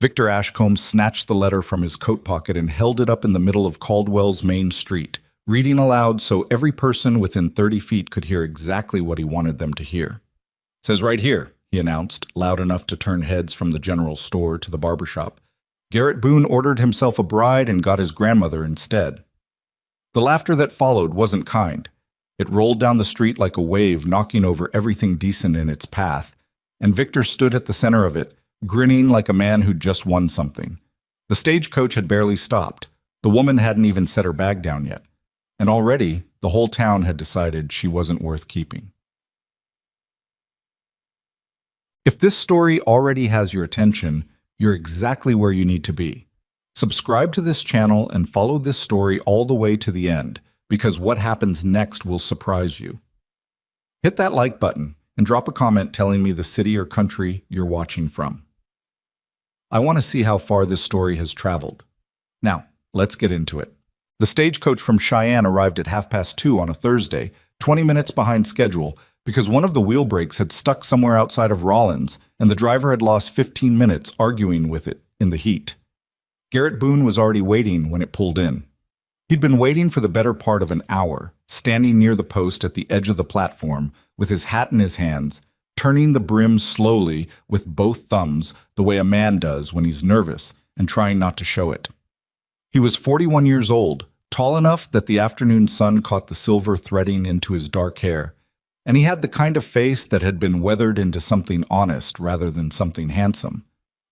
Victor Ashcombe snatched the letter from his coat pocket and held it up in the middle of Caldwell's main street, reading aloud so every person within 30 feet could hear exactly what he wanted them to hear. "Says right here," he announced, loud enough to turn heads from the general store to the barbershop. "Garrett Boone ordered himself a bride and got his grandmother instead." The laughter that followed wasn't kind. It rolled down the street like a wave, knocking over everything decent in its path, and Victor stood at the center of it, grinning like a man who'd just won something. The stagecoach had barely stopped. The woman hadn't even set her bag down yet. And already, the whole town had decided she wasn't worth keeping. If this story already has your attention, you're exactly where you need to be. Subscribe to this channel and follow this story all the way to the end, because what happens next will surprise you. Hit that like button and drop a comment telling me the city or country you're watching from. I want to see how far this story has traveled. Now, let's get into it. The stagecoach from Cheyenne arrived at 2:30 on a Thursday, 20 minutes behind schedule, because one of the wheel brakes had stuck somewhere outside of Rollins, and the driver had lost 15 minutes arguing with it in the heat. Garrett Boone was already waiting when it pulled in. He'd been waiting for the better part of an hour, standing near the post at the edge of the platform, with his hat in his hands, turning the brim slowly with both thumbs the way a man does when he's nervous and trying not to show it. He was 41 years old, tall enough that the afternoon sun caught the silver threading into his dark hair, and he had the kind of face that had been weathered into something honest rather than something handsome.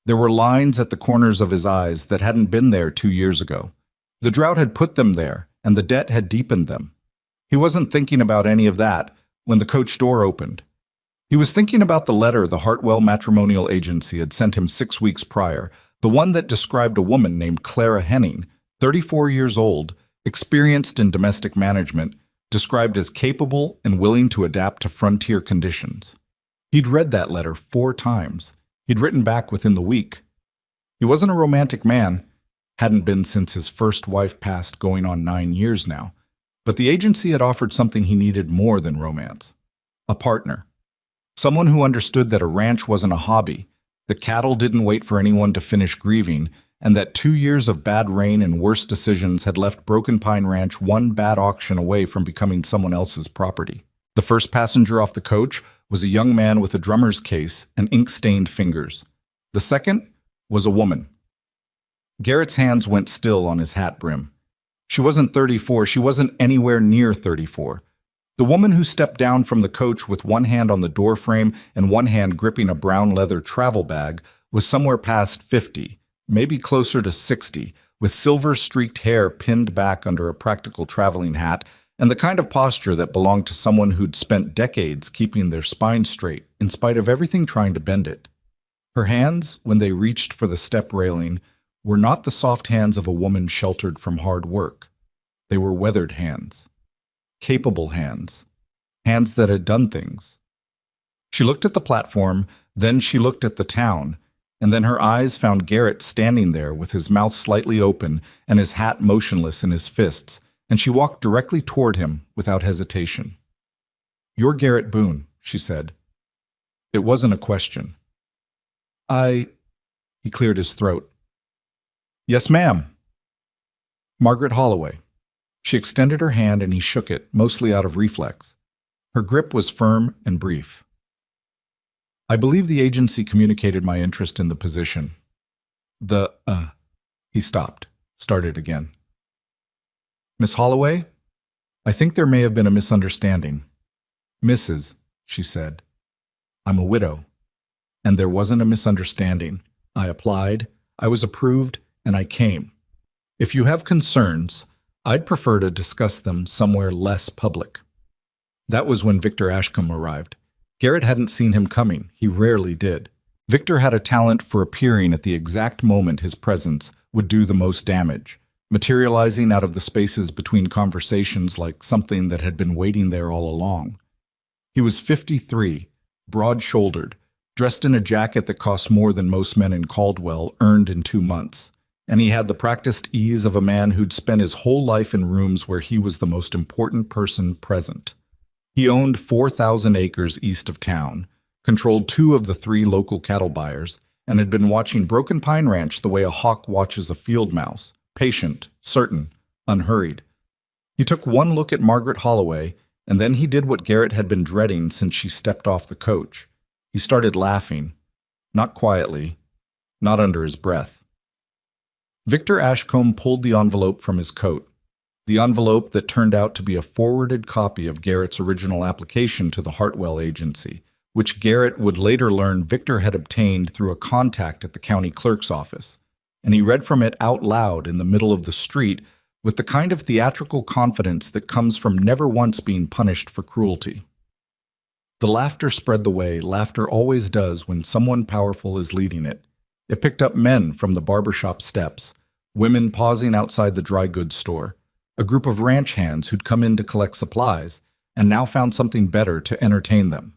There were lines at the corners of his eyes that hadn't been there 2 years ago. The drought had put them there, and the debt had deepened them. He wasn't thinking about any of that when the coach door opened. He was thinking about the letter the Hartwell Matrimonial Agency had sent him 6 weeks prior, the one that described a woman named Clara Henning, 34 years old, experienced in domestic management, described as capable and willing to adapt to frontier conditions. He'd read that letter 4 times. He'd written back within the week. He wasn't a romantic man, hadn't been since his first wife passed, going on 9 years now, but the agency had offered something he needed more than romance: a partner. Someone who understood that a ranch wasn't a hobby, that cattle didn't wait for anyone to finish grieving, and that 2 years of bad rain and worse decisions had left Broken Pine Ranch one bad auction away from becoming someone else's property. The first passenger off the coach was a young man with a drummer's case and ink-stained fingers. The second was a woman. Garrett's hands went still on his hat brim. She wasn't 34, she wasn't anywhere near 34. The woman who stepped down from the coach with one hand on the doorframe and one hand gripping a brown leather travel bag was somewhere past 50, maybe closer to 60, with silver-streaked hair pinned back under a practical traveling hat and the kind of posture that belonged to someone who'd spent decades keeping their spine straight in spite of everything trying to bend it. Her hands, when they reached for the step railing, were not the soft hands of a woman sheltered from hard work. They were weathered hands. Capable hands. Hands that had done things. She looked at the platform, then she looked at the town, and then her eyes found Garrett standing there with his mouth slightly open and his hat motionless in his fists, and she walked directly toward him without hesitation. "You're Garrett Boone," she said. It wasn't a question. He cleared his throat. "Yes, ma'am." Margaret Holloway. She extended her hand and he shook it, mostly out of reflex. Her grip was firm and brief. "I believe the agency communicated my interest in the position." He stopped, started again. "Miss Holloway, I think there may have been a misunderstanding." "Mrs.," she said. "I'm a widow." And there wasn't a misunderstanding. I applied, I was approved, and I came. If you have concerns, I'd prefer to discuss them somewhere less public. That was when Victor Ashcombe arrived. Garrett hadn't seen him coming. He rarely did. Victor had a talent for appearing at the exact moment his presence would do the most damage, materializing out of the spaces between conversations like something that had been waiting there all along. He was 53, broad-shouldered, dressed in a jacket that cost more than most men in Caldwell earned in 2 months, and he had the practiced ease of a man who'd spent his whole life in rooms where he was the most important person present. He owned 4,000 acres east of town, controlled 2 of the 3 local cattle buyers, and had been watching Broken Pine Ranch the way a hawk watches a field mouse, patient, certain, unhurried. He took one look at Margaret Holloway, and then he did what Garrett had been dreading since she stepped off the coach. He started laughing, not quietly, not under his breath. Victor Ashcombe pulled the envelope from his coat, the envelope that turned out to be a forwarded copy of Garrett's original application to the Hartwell Agency, which Garrett would later learn Victor had obtained through a contact at the county clerk's office, and he read from it out loud in the middle of the street with the kind of theatrical confidence that comes from never once being punished for cruelty. The laughter spread the way laughter always does when someone powerful is leading it. It picked up men from the barbershop steps, women pausing outside the dry goods store, a group of ranch hands who'd come in to collect supplies and now found something better to entertain them.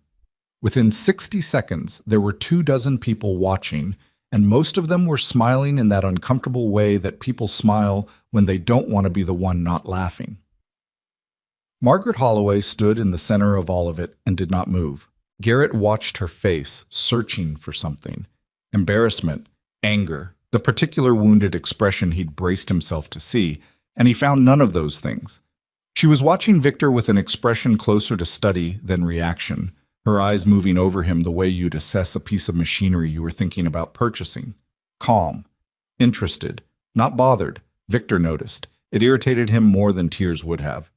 Within 60 seconds, there were 24 people watching, and most of them were smiling in that uncomfortable way that people smile when they don't want to be the one not laughing. Margaret Holloway stood in the center of all of it and did not move. Garrett watched her face, searching for something. Embarrassment, anger, the particular wounded expression he'd braced himself to see, and he found none of those things. She was watching Victor with an expression closer to study than reaction, her eyes moving over him the way you'd assess a piece of machinery you were thinking about purchasing. Calm, interested, not bothered, Victor noticed. It irritated him more than tears would have.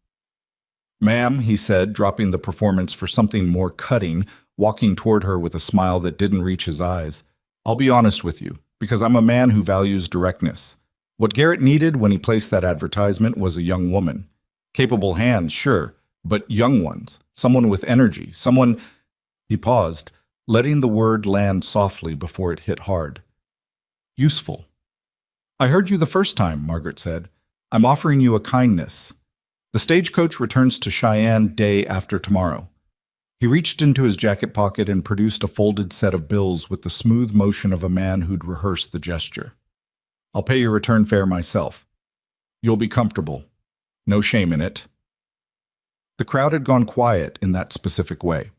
"Ma'am," he said, dropping the performance for something more cutting, walking toward her with a smile that didn't reach his eyes. "I'll be honest with you, because I'm a man who values directness. What Garrett needed when he placed that advertisement was a young woman. Capable hands, sure, but young ones, someone with energy, someone—" He paused, letting the word land softly before it hit hard. "Useful." "I heard you the first time," Margaret said. "I'm offering you a kindness. The stagecoach returns to Cheyenne day after tomorrow." He reached into his jacket pocket and produced a folded set of bills with the smooth motion of a man who'd rehearsed the gesture. "I'll pay your return fare myself. You'll be comfortable. No shame in it." The crowd had gone quiet in that specific way.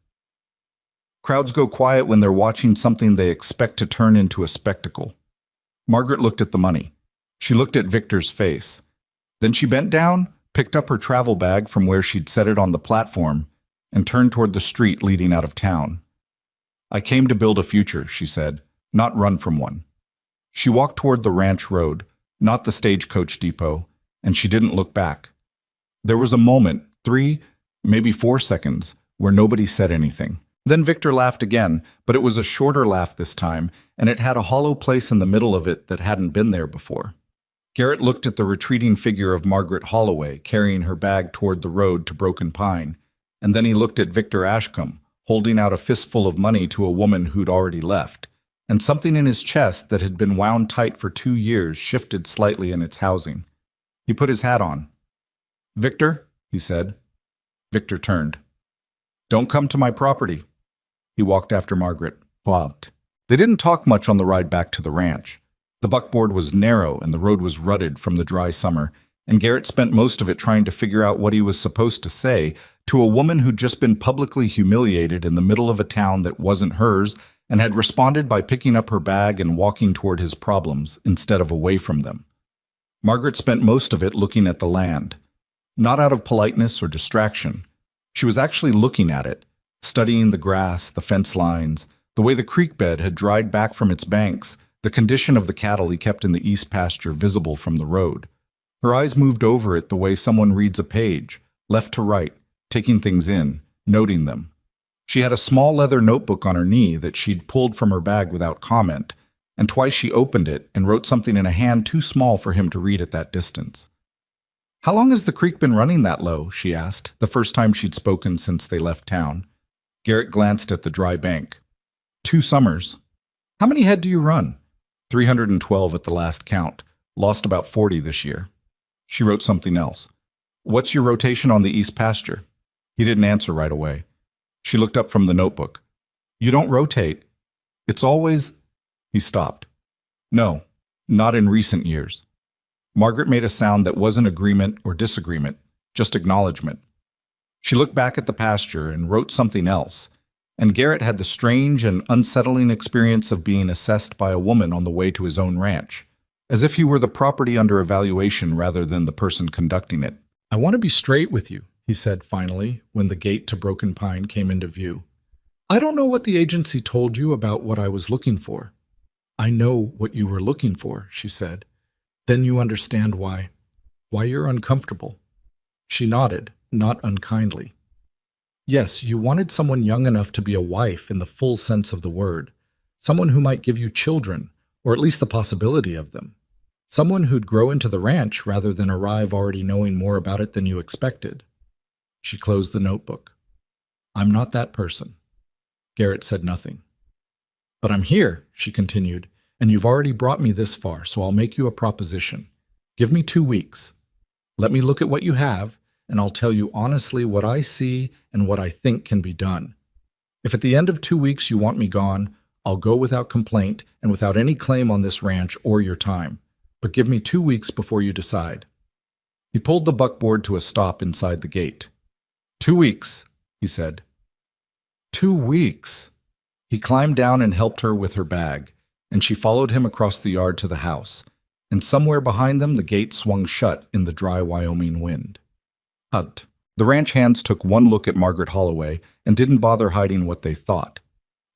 Crowds go quiet when they're watching something they expect to turn into a spectacle. Margaret looked at the money. She looked at Victor's face. Then she bent down, picked up her travel bag from where she'd set it on the platform, and turned toward the street leading out of town. "I came to build a future," she said, "not run from one." She walked toward the ranch road, not the stagecoach depot, and she didn't look back. There was a moment, 3, maybe 4 seconds, where nobody said anything. Then Victor laughed again, but it was a shorter laugh this time, and it had a hollow place in the middle of it that hadn't been there before. Garrett looked at the retreating figure of Margaret Holloway carrying her bag toward the road to Broken Pine, and then he looked at Victor Ashcombe, holding out a fistful of money to a woman who'd already left, and something in his chest that had been wound tight for 2 years shifted slightly in its housing. He put his hat on. "Victor," he said. Victor turned. "Don't come to my property." He walked after Margaret, bobbed. They didn't talk much on the ride back to the ranch. The buckboard was narrow and the road was rutted from the dry summer, and Garrett spent most of it trying to figure out what he was supposed to say to a woman who'd just been publicly humiliated in the middle of a town that wasn't hers and had responded by picking up her bag and walking toward his problems instead of away from them. Margaret spent most of it looking at the land. Not out of politeness or distraction. She was actually looking at it, studying the grass, the fence lines, the way the creek bed had dried back from its banks, the condition of the cattle he kept in the east pasture visible from the road. Her eyes moved over it the way someone reads a page, left to right, taking things in, noting them. She had a small leather notebook on her knee that she'd pulled from her bag without comment, and twice she opened it and wrote something in a hand too small for him to read at that distance. "How long has the creek been running that low?" she asked, the first time she'd spoken since they left town. Garrett glanced at the dry bank. 2 summers. "How many head do you run?" 312 at the last count. Lost about 40 this year. She wrote something else. "What's your rotation on the east pasture?" He didn't answer right away. She looked up from the notebook. "You don't rotate. It's always—" He stopped. "No, not in recent years." Margaret made a sound that wasn't agreement or disagreement, just acknowledgement. She looked back at the pasture and wrote something else, And Garrett had the strange and unsettling experience of being assessed by a woman on the way to his own ranch, as if he were the property under evaluation rather than the person conducting it. "I want to be straight with you," he said finally, when the gate to Broken Pine came into view. "I don't know what the agency told you about what I was looking for." "I know what you were looking for," she said. "Then you understand why you're uncomfortable." She nodded, not unkindly. "Yes, you wanted someone young enough to be a wife in the full sense of the word, someone who might give you children, or at least the possibility of them. Someone who'd grow into the ranch rather than arrive already knowing more about it than you expected." She closed the notebook. "I'm not that person." Garrett said nothing. "But I'm here," she continued, "and you've already brought me this far, so I'll make you a proposition. Give me 2 weeks. Let me look at what you have, and I'll tell you honestly what I see and what I think can be done. If at the end of 2 weeks you want me gone, I'll go without complaint and without any claim on this ranch or your time. But give me 2 weeks before you decide." He pulled the buckboard to a stop inside the gate. "2 weeks," he said. 2 weeks. He climbed down and helped her with her bag, and she followed him across the yard to the house, and somewhere behind them the gate swung shut in the dry Wyoming wind. Hugged. The ranch hands took one look at Margaret Holloway and didn't bother hiding what they thought.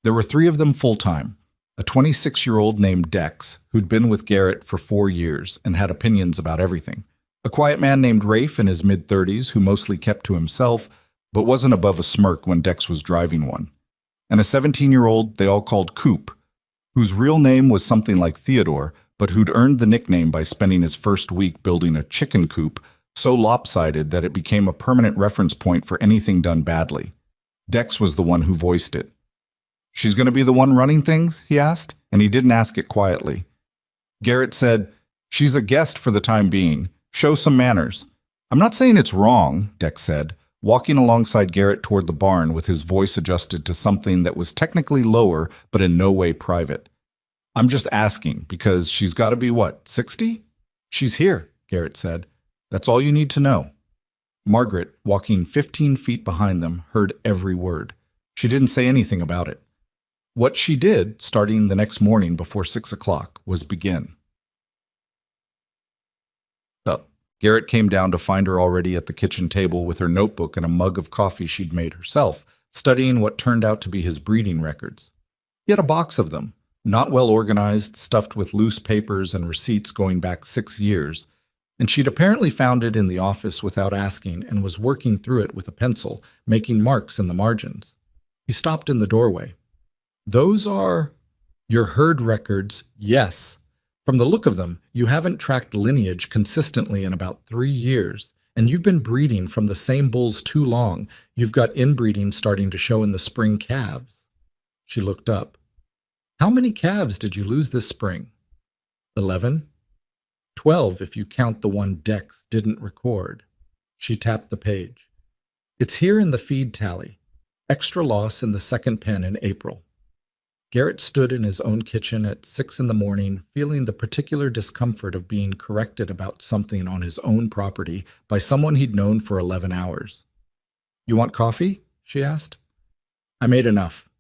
There were 3 of them full-time, a 26-year-old named Dex, who'd been with Garrett for 4 years and had opinions about everything, a quiet man named Rafe in his mid-30s who mostly kept to himself, but wasn't above a smirk when Dex was driving one, and a 17-year-old they all called Coop, whose real name was something like Theodore, but who'd earned the nickname by spending his first week building a chicken coop so lopsided that it became a permanent reference point for anything done badly. Dex was the one who voiced it. "She's going to be the one running things?" he asked, and he didn't ask it quietly. Garrett said, "She's a guest for the time being. Show some manners." "I'm not saying it's wrong," Dex said, walking alongside Garrett toward the barn with his voice adjusted to something that was technically lower but in no way private. "I'm just asking, because she's got to be, 60? "She's here," Garrett said. "That's all you need to know." Margaret, walking 15 feet behind them, heard every word. She didn't say anything about it. What she did, starting the next morning before 6 o'clock, was begin. Garrett came down to find her already at the kitchen table with her notebook and a mug of coffee she'd made herself, studying what turned out to be his breeding records. He had a box of them, not well organized, stuffed with loose papers and receipts going back 6 years, and she'd apparently found it in the office without asking and was working through it with a pencil, making marks in the margins. He stopped in the doorway. "Those are your herd records, yes. From the look of them, you haven't tracked lineage consistently in about 3 years, and you've been breeding from the same bulls too long. You've got inbreeding starting to show in the spring calves." She looked up. "How many calves did you lose this spring?" 11. 12 if you count the one Dex didn't record. She tapped the page. "It's here in the feed tally. Extra loss in the second pen in April." Garrett stood in his own kitchen at 6 in the morning, feeling the particular discomfort of being corrected about something on his own property by someone he'd known for 11 hours. "You want coffee?" she asked. "I made enough."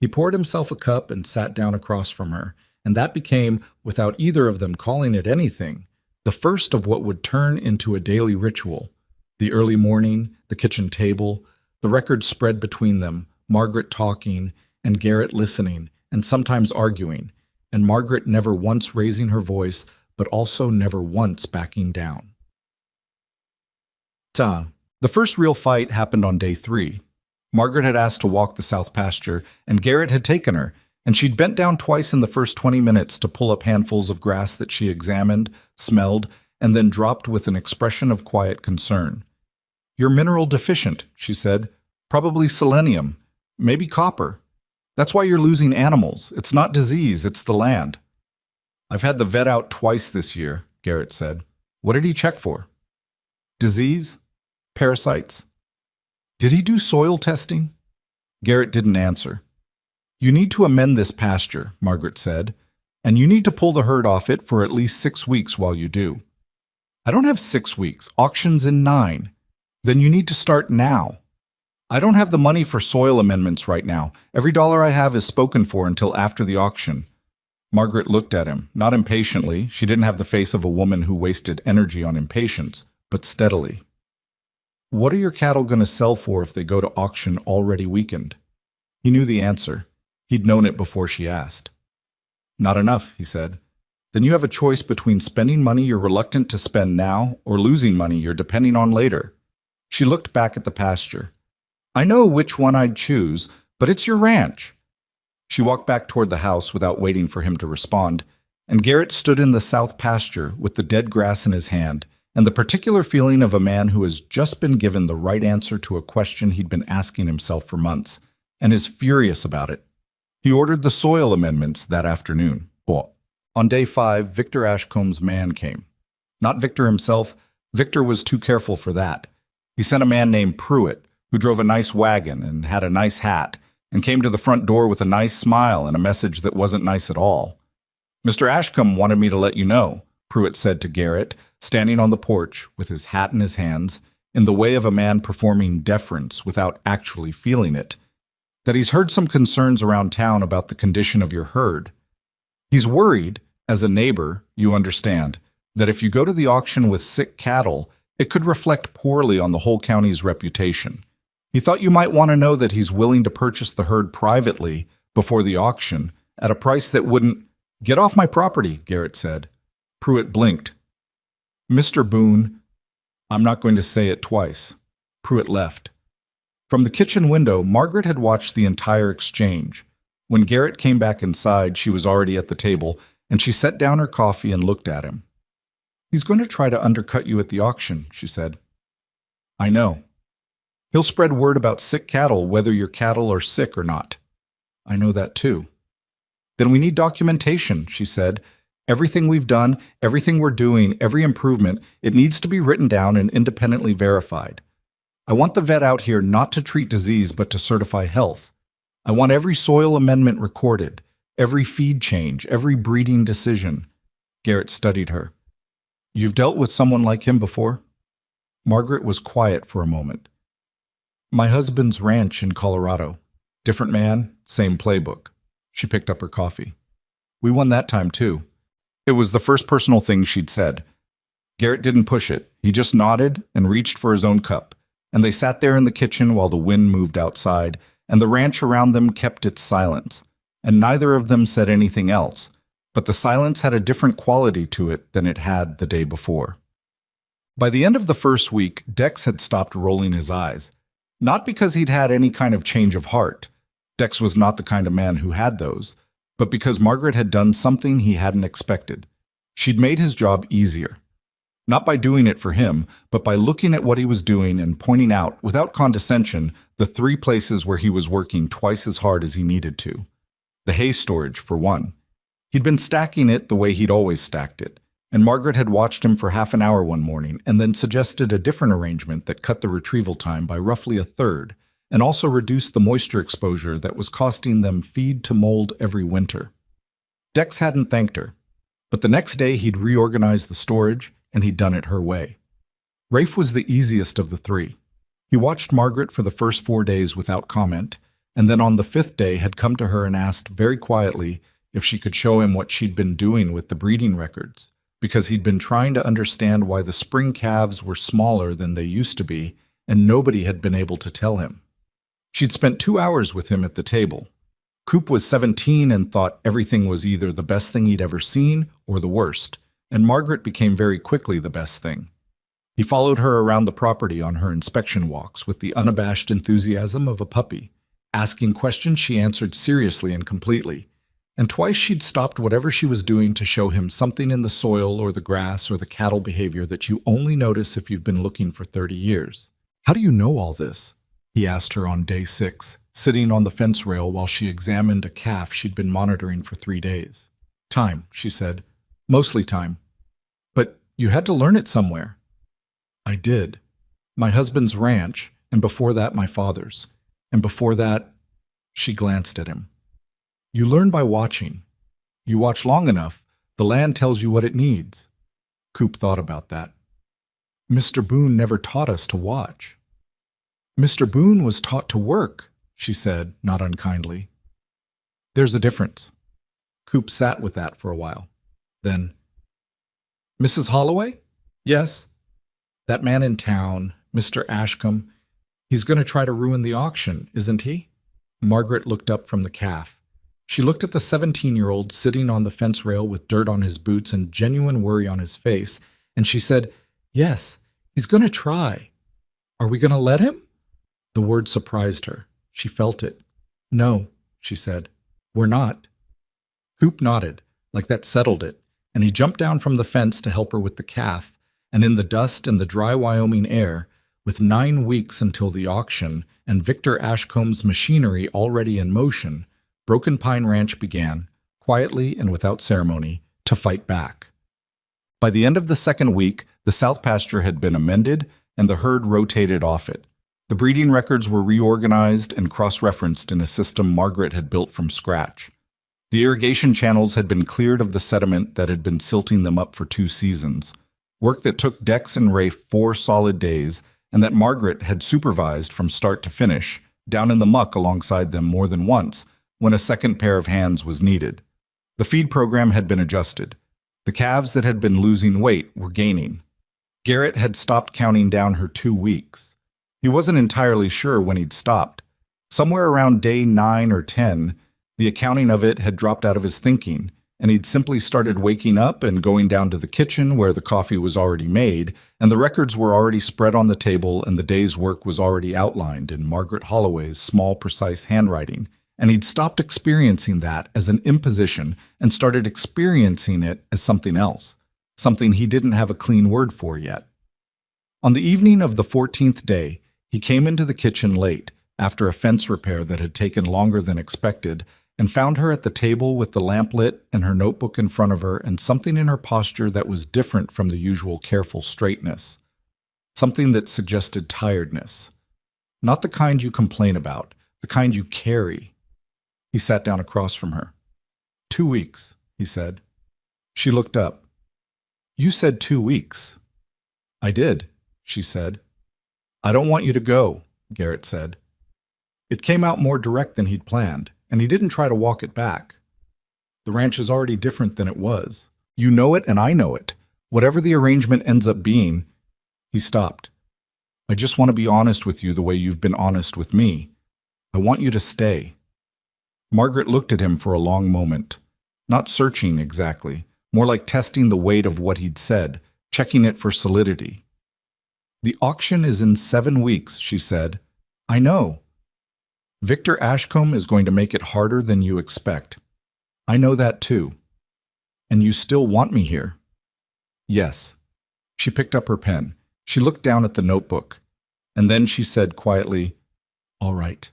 He poured himself a cup and sat down across from her, and that became, without either of them calling it anything, the first of what would turn into a daily ritual. The early morning, the kitchen table, the records spread between them, Margaret talking, and Garrett listening, and sometimes arguing, and Margaret never once raising her voice, but also never once backing down. The first real fight happened on day 3. Margaret had asked to walk the south pasture, and Garrett had taken her, and she'd bent down twice in the first 20 minutes to pull up handfuls of grass that she examined, smelled, and then dropped with an expression of quiet concern. "You're mineral deficient," she said. "Probably selenium, maybe copper. That's why you're losing animals. It's not disease, it's the land." "I've had the vet out twice this year," Garrett said. "What did he check for?" "Disease? Parasites." "Did he do soil testing?" Garrett didn't answer. "You need to amend this pasture," Margaret said, "and you need to pull the herd off it for at least 6 weeks while you do." "I don't have 6 weeks. Auction's in 9. "Then you need to start now." I don't have the money for soil amendments right now. Every dollar I have is spoken for until after the auction. Margaret looked at him, not impatiently. She didn't have the face of a woman who wasted energy on impatience, but steadily. What are your cattle going to sell for if they go to auction already weakened? He knew the answer. He'd known it before she asked. Not enough, he said. Then you have a choice between spending money you're reluctant to spend now or losing money you're depending on later. She looked back at the pasture. I know which one I'd choose, but it's your ranch. She walked back toward the house without waiting for him to respond, and Garrett stood in the south pasture with the dead grass in his hand and the particular feeling of a man who has just been given the right answer to a question he'd been asking himself for months, and is furious about it. He ordered the soil amendments that afternoon. On day 5, Victor Ashcomb's man came. Not Victor himself. Victor was too careful for that. He sent a man named Pruitt, who drove a nice wagon and had a nice hat, and came to the front door with a nice smile and a message that wasn't nice at all. Mr. Ashcombe wanted me to let you know, Pruitt said to Garrett, standing on the porch with his hat in his hands, in the way of a man performing deference without actually feeling it, that he's heard some concerns around town about the condition of your herd. He's worried, as a neighbor, you understand, that if you go to the auction with sick cattle, it could reflect poorly on the whole county's reputation. He thought you might want to know that he's willing to purchase the herd privately before the auction at a price that wouldn't— Get off my property, Garrett said. Pruitt blinked. Mr. Boone, I'm not going to say it twice. Pruitt left. From the kitchen window, Margaret had watched the entire exchange. When Garrett came back inside, she was already at the table, and she set down her coffee and looked at him. He's going to try to undercut you at the auction, she said. I know. He'll spread word about sick cattle, whether your cattle are sick or not. I know that too. Then we need documentation, she said. Everything we've done, everything we're doing, every improvement, it needs to be written down and independently verified. I want the vet out here not to treat disease but to certify health. I want every soil amendment recorded, every feed change, every breeding decision. Garrett studied her. You've dealt with someone like him before? Margaret was quiet for a moment. My husband's ranch in Colorado. Different man, same playbook. She picked up her coffee. We won that time too. It was the first personal thing she'd said. Garrett didn't push it. He just nodded and reached for his own cup, and they sat there in the kitchen while the wind moved outside, and the ranch around them kept its silence, and neither of them said anything else, but the silence had a different quality to it than it had the day before. By the end of the first week, Dex had stopped rolling his eyes, not because he'd had any kind of change of heart. Dex was not the kind of man who had those, but because Margaret had done something he hadn't expected. She'd made his job easier. Not by doing it for him, but by looking at what he was doing and pointing out, without condescension, the 3 places where he was working twice as hard as he needed to. The hay storage, for one. He'd been stacking it the way he'd always stacked it, and Margaret had watched him for half an hour one morning and then suggested a different arrangement that cut the retrieval time by roughly a third, and also reduced the moisture exposure that was costing them feed to mold every winter. Dex hadn't thanked her, but the next day he'd reorganized the storage, and he'd done it her way. Rafe was the easiest of the 3. He watched Margaret for the first 4 days without comment, and then on the 5th day had come to her and asked very quietly if she could show him what she'd been doing with the breeding records, because he'd been trying to understand why the spring calves were smaller than they used to be, and nobody had been able to tell him. She'd spent 2 hours with him at the table. Coop was 17 and thought everything was either the best thing he'd ever seen or the worst, and Margaret became very quickly the best thing. He followed her around the property on her inspection walks with the unabashed enthusiasm of a puppy. Asking questions she answered seriously and completely, and twice she'd stopped whatever she was doing to show him something in the soil or the grass or the cattle behavior that you only notice if you've been looking for 30 years. How do you know all this? He asked her on day 6, sitting on the fence rail while she examined a calf she'd been monitoring for 3 days. Time, she said. Mostly time. But you had to learn it somewhere. I did. My husband's ranch, and before that my father's. And before that, she glanced at him. You learn by watching. You watch long enough, the land tells you what it needs. Coop thought about that. Mr. Boone never taught us to watch. Mr. Boone was taught to work, she said, not unkindly. There's a difference. Coop sat with that for a while. Then, Mrs. Holloway? Yes. That man in town, Mr. Ashcombe, he's going to try to ruin the auction, isn't he? Margaret looked up from the calf. She looked at the 17-year-old sitting on the fence rail with dirt on his boots and genuine worry on his face, and she said, Yes, he's going to try. Are we going to let him? The word surprised her. She felt it. No, she said. We're not. Coop nodded, like that settled it, and he jumped down from the fence to help her with the calf, and in the dust and the dry Wyoming air, with 9 weeks until the auction and Victor Ashcombe's machinery already in motion, Broken Pine Ranch began, quietly and without ceremony, to fight back. By the end of the second week, the south pasture had been amended and the herd rotated off it. The breeding records were reorganized and cross-referenced in a system Margaret had built from scratch. The irrigation channels had been cleared of the sediment that had been silting them up for 2 seasons, work that took Dex and Rafe 4 solid days and that Margaret had supervised from start to finish, down in the muck alongside them more than once when a second pair of hands was needed. The feed program had been adjusted. The calves that had been losing weight were gaining. Garrett had stopped counting down her 2 weeks. He wasn't entirely sure when he'd stopped. Somewhere around day 9 or 10, the accounting of it had dropped out of his thinking, and he'd simply started waking up and going down to the kitchen where the coffee was already made, and the records were already spread on the table and the day's work was already outlined in Margaret Holloway's small, precise handwriting, and he'd stopped experiencing that as an imposition and started experiencing it as something else, something he didn't have a clean word for yet. On the evening of the 14th day, he came into the kitchen late, after a fence repair that had taken longer than expected, and found her at the table with the lamp lit and her notebook in front of her and something in her posture that was different from the usual careful straightness. Something that suggested tiredness. Not the kind you complain about, the kind you carry. He sat down across from her. 2 weeks, he said. She looked up. You said 2 weeks. I did, she said. I don't want you to go, Garrett said. It came out more direct than he'd planned, and he didn't try to walk it back. The ranch is already different than it was. You know it and I know it. Whatever the arrangement ends up being, he stopped. I just want to be honest with you the way you've been honest with me. I want you to stay. Margaret looked at him for a long moment, not searching exactly, more like testing the weight of what he'd said, checking it for solidity. The auction is in 7 weeks, she said. I know. Victor Ashcombe is going to make it harder than you expect. I know that too. And you still want me here? Yes. She picked up her pen. She looked down at the notebook. And then she said quietly, All right.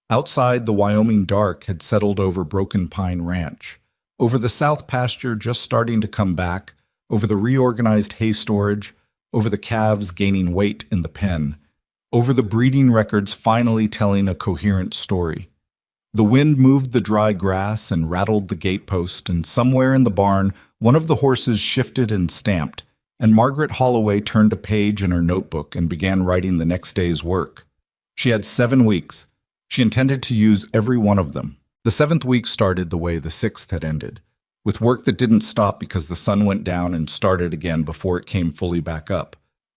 Outside, the Wyoming dark had settled over Broken Pine Ranch, over the south pasture just starting to come back, over the reorganized hay storage, over the calves gaining weight in the pen, over the breeding records finally telling a coherent story. The wind moved the dry grass and rattled the gatepost, and somewhere in the barn, one of the horses shifted and stamped, and Margaret Holloway turned a page in her notebook and began writing the next day's work. She had 7 weeks. She intended to use every one of them. The 7th week started the way the 6th had ended, with work that didn't stop because the sun went down and started again before it came fully back up.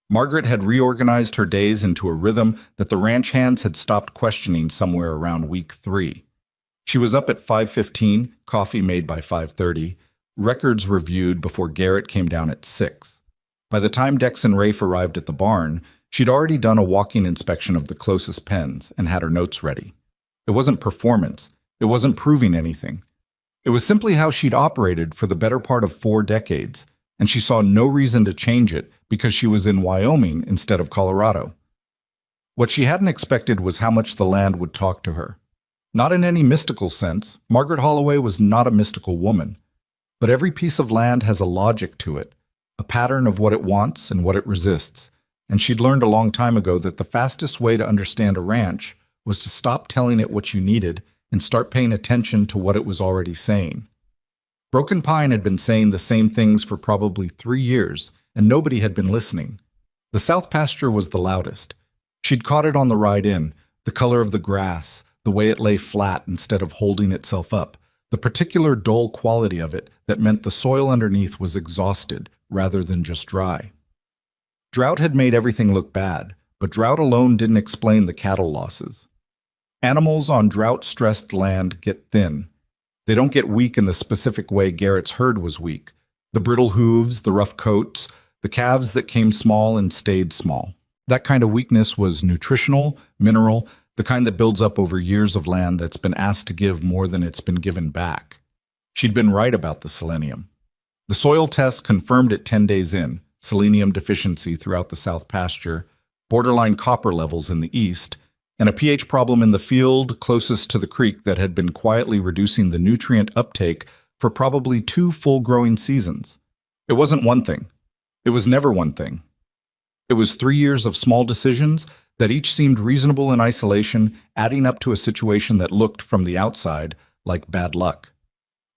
Margaret had reorganized her days into a rhythm that the ranch hands had stopped questioning somewhere around week 3. She was up at 5:15, coffee made by 5:30, records reviewed before Garrett came down at 6. By the time Dex and Rafe arrived at the barn, she'd already done a walking inspection of the closest pens and had her notes ready. It wasn't performance. It wasn't proving anything. It was simply how she'd operated for the better part of 4 decades, and she saw no reason to change it because she was in Wyoming instead of Colorado. What she hadn't expected was how much the land would talk to her. Not in any mystical sense. Margaret Holloway was not a mystical woman. But every piece of land has a logic to it, a pattern of what it wants and what it resists, and she'd learned a long time ago that the fastest way to understand a ranch was to stop telling it what you needed and start paying attention to what it was already saying. Broken Pine had been saying the same things for probably 3 years, and nobody had been listening. The south pasture was the loudest. She'd caught it on the ride in, the color of the grass, the way it lay flat instead of holding itself up, the particular dull quality of it that meant the soil underneath was exhausted rather than just dry. Drought had made everything look bad, but drought alone didn't explain the cattle losses. Animals on drought-stressed land get thin. They don't get weak in the specific way Garrett's herd was weak. The brittle hooves, the rough coats, the calves that came small and stayed small. That kind of weakness was nutritional, mineral, the kind that builds up over years of land that's been asked to give more than it's been given back. She'd been right about the selenium. The soil test confirmed it 10 days in, selenium deficiency throughout the south pasture, borderline copper levels in the east, and a pH problem in the field closest to the creek that had been quietly reducing the nutrient uptake for probably 2 full growing seasons. It wasn't one thing. It was never one thing. It was 3 years of small decisions that each seemed reasonable in isolation, adding up to a situation that looked, from the outside, like bad luck.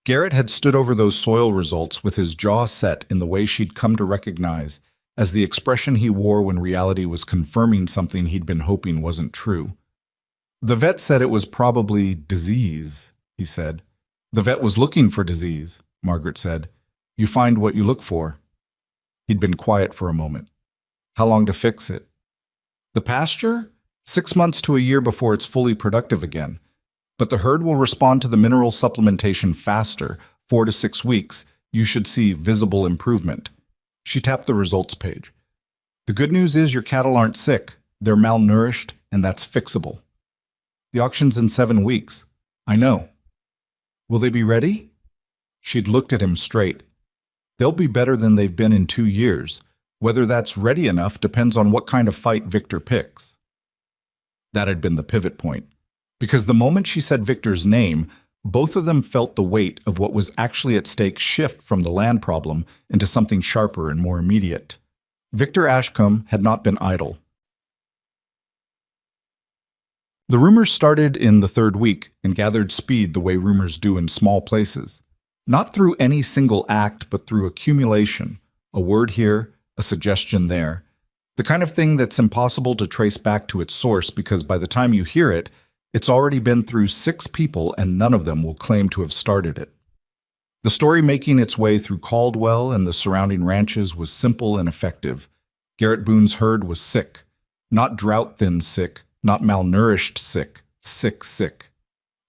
Garrett had stood over those soil results with his jaw set in the way she'd come to recognize as the expression he wore when reality was confirming something he'd been hoping wasn't true. The vet said it was probably disease, he said. The vet was looking for disease, Margaret said. You find what you look for. He'd been quiet for a moment. How long to fix it? The pasture? 6 months to a year before it's fully productive again. But the herd will respond to the mineral supplementation faster. 4 to 6 weeks, you should see visible improvement. She tapped the results page. The good news is your cattle aren't sick. They're malnourished, and that's fixable. The auction's in 7 weeks. I know. Will they be ready? She'd looked at him straight. They'll be better than they've been in 2 years. Whether that's ready enough depends on what kind of fight Victor picks. That had been the pivot point. Because the moment she said Victor's name, both of them felt the weight of what was actually at stake shift from the land problem into something sharper and more immediate. Victor Ashcombe had not been idle. The rumors started in the 3rd week and gathered speed the way rumors do in small places. Not through any single act, but through accumulation. A word here, a suggestion there. The kind of thing that's impossible to trace back to its source because by the time you hear it, it's already been through 6 people and none of them will claim to have started it. The story making its way through Caldwell and the surrounding ranches was simple and effective. Garrett Boone's herd was sick. Not drought-thin sick, not malnourished sick, sick.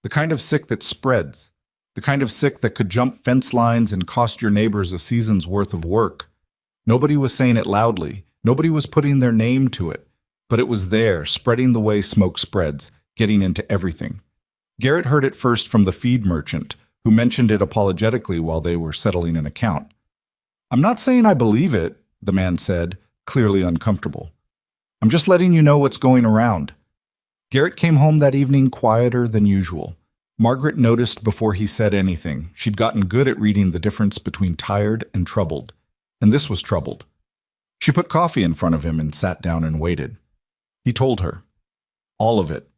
The kind of sick that spreads. The kind of sick that could jump fence lines and cost your neighbors a season's worth of work. Nobody was saying it loudly. Nobody was putting their name to it. But it was there, spreading the way smoke spreads, getting into everything. Garrett heard it first from the feed merchant, who mentioned it apologetically while they were settling an account. I'm not saying I believe it, the man said, clearly uncomfortable. I'm just letting you know what's going around. Garrett came home that evening quieter than usual. Margaret noticed before he said anything. She'd gotten good at reading the difference between tired and troubled. And this was troubled. She put coffee in front of him and sat down and waited. He told her. All of it,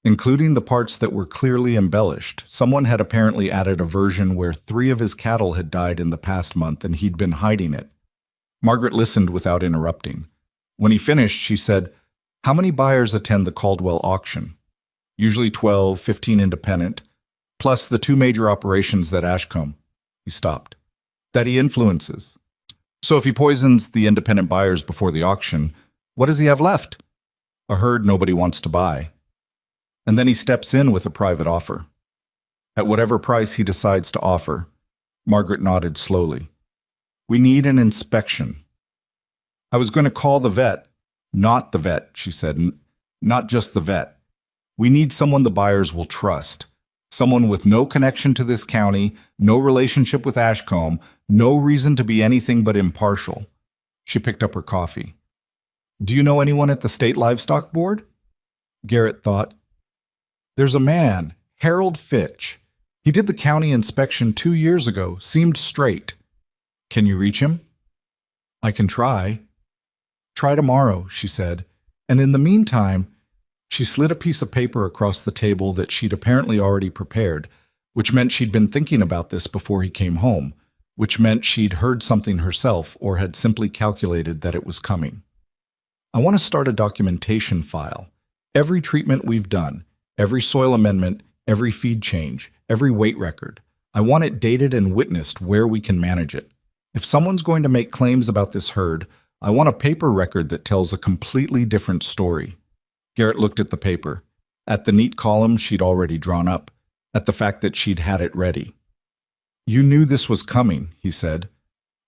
including the parts that were clearly embellished. Someone had apparently added a version where 3 of his cattle had died in the past month and he'd been hiding it. Margaret listened without interrupting. When he finished, she said, How many buyers attend the Caldwell auction? Usually 12, 15 independent, plus the 2 major operations that Ashcombe. He stopped. That he influences. So if he poisons the independent buyers before the auction, what does he have left? A herd nobody wants to buy. And then he steps in with a private offer. At whatever price he decides to offer, Margaret nodded slowly. We need an inspection. I was going to call the vet. Not the vet, she said. Not just the vet. We need someone the buyers will trust. Someone with no connection to this county, no relationship with Ashcombe, no reason to be anything but impartial. She picked up her coffee. Do you know anyone at the State Livestock Board? Garrett thought. There's a man, Harold Fitch. He did the county inspection 2 years ago, seemed straight. Can you reach him? I can try. Try tomorrow, she said. And in the meantime, she slid a piece of paper across the table that she'd apparently already prepared, which meant she'd been thinking about this before he came home, which meant she'd heard something herself or had simply calculated that it was coming. I want to start a documentation file. Every treatment we've done, every soil amendment, every feed change, every weight record. I want it dated and witnessed where we can manage it. If someone's going to make claims about this herd, I want a paper record that tells a completely different story. Garrett looked at the paper, at the neat columns she'd already drawn up, at the fact that she'd had it ready. You knew this was coming, he said.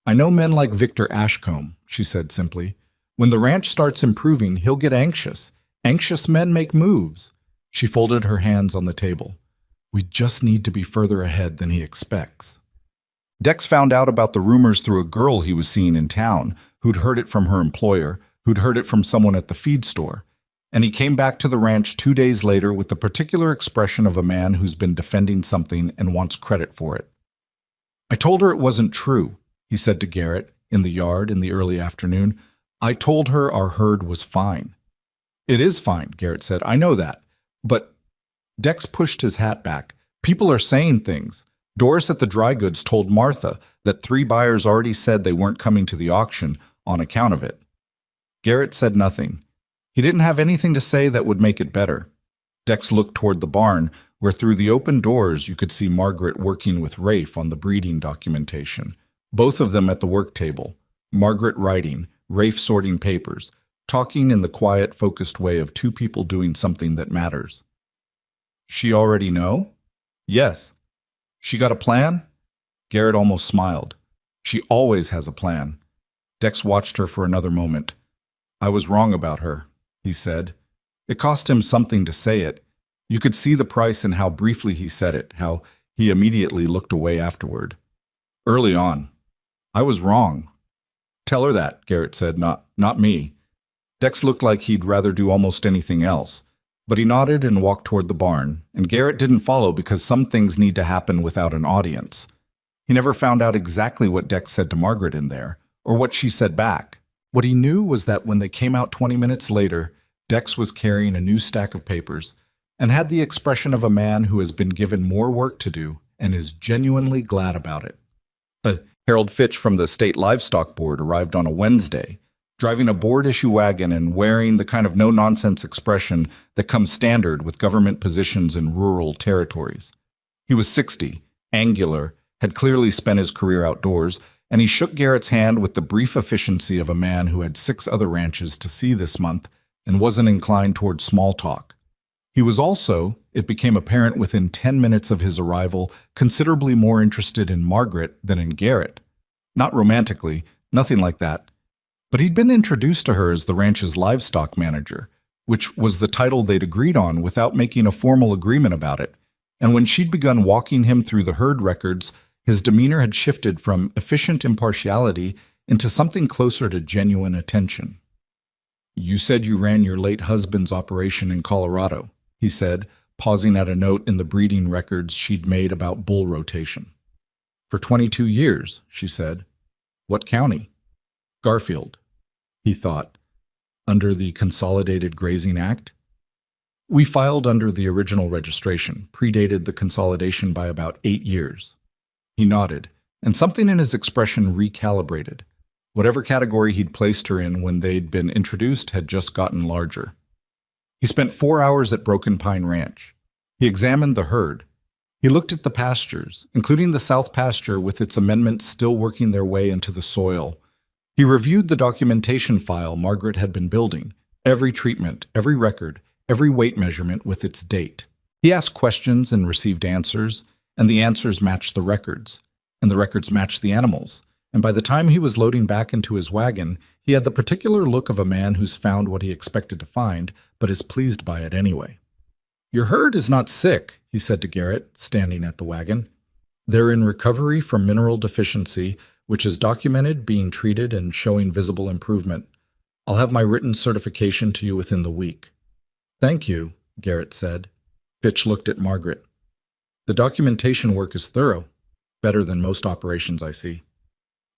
I know men like Victor Ashcombe, she said simply. When the ranch starts improving, he'll get anxious. Anxious men make moves. She folded her hands on the table. We just need to be further ahead than he expects. Dex found out about the rumors through a girl he was seeing in town, who'd heard it from her employer, who'd heard it from someone at the feed store. And he came back to the ranch 2 days later with the particular expression of a man who's been defending something and wants credit for it. I told her it wasn't true, he said to Garrett in the yard in the early afternoon. I told her our herd was fine. It is fine, Garrett said. I know that. But Dex pushed his hat back. People are saying things. Doris at the dry goods told Martha that 3 buyers already said they weren't coming to the auction on account of it. Garrett said nothing. He didn't have anything to say that would make it better. Dex looked toward the barn, where through the open doors you could see Margaret working with Rafe on the breeding documentation, both of them at the work table, Margaret writing, Rafe sorting papers, talking in the quiet, focused way of 2 people doing something that matters. She already know? Yes. She got a plan? Garrett almost smiled. She always has a plan. Dex watched her for another moment. I was wrong about her, he said. It cost him something to say it. You could see the price in how briefly he said it, how he immediately looked away afterward. Early on. I was wrong. Tell her that, Garrett said, not me. Dex looked like he'd rather do almost anything else, but he nodded and walked toward the barn, and Garrett didn't follow because some things need to happen without an audience. He never found out exactly what Dex said to Margaret in there, or what she said back. What he knew was that when they came out 20 minutes later, Dex was carrying a new stack of papers and had the expression of a man who has been given more work to do and is genuinely glad about it. Harold Fitch from the State Livestock Board arrived on a Wednesday, driving a board-issue wagon and wearing the kind of no-nonsense expression that comes standard with government positions in rural territories. He was 60, angular, had clearly spent his career outdoors, and he shook Garrett's hand with the brief efficiency of a man who had 6 other ranches to see this month and wasn't inclined toward small talk. He was also, it became apparent within 10 minutes of his arrival, considerably more interested in Margaret than in Garrett. Not romantically, nothing like that. But he'd been introduced to her as the ranch's livestock manager, which was the title they'd agreed on without making a formal agreement about it. And when she'd begun walking him through the herd records, his demeanor had shifted from efficient impartiality into something closer to genuine attention. You said you ran your late husband's operation in Colorado, he said, pausing at a note in the breeding records she'd made about bull rotation. For 22 years, she said. What county? Garfield, he thought. Under the Consolidated Grazing Act? We filed under the original registration, predated the consolidation by about 8 years. He nodded, and something in his expression recalibrated. Whatever category he'd placed her in when they'd been introduced had just gotten larger. He spent 4 hours at Broken Pine Ranch. He examined the herd. He looked at the pastures, including the south pasture with its amendments still working their way into the soil. He reviewed the documentation file Margaret had been building, every treatment, every record, every weight measurement with its date. He asked questions and received answers, and the answers matched the records, and the records matched the animals. And by the time he was loading back into his wagon, he had the particular look of a man who's found what he expected to find, but is pleased by it anyway. Your herd is not sick, he said to Garrett, standing at the wagon. They're in recovery from mineral deficiency, which is documented, being treated, and showing visible improvement. I'll have my written certification to you within the week. Thank you, Garrett said. Fitch looked at Margaret. The documentation work is thorough, better than most operations I see.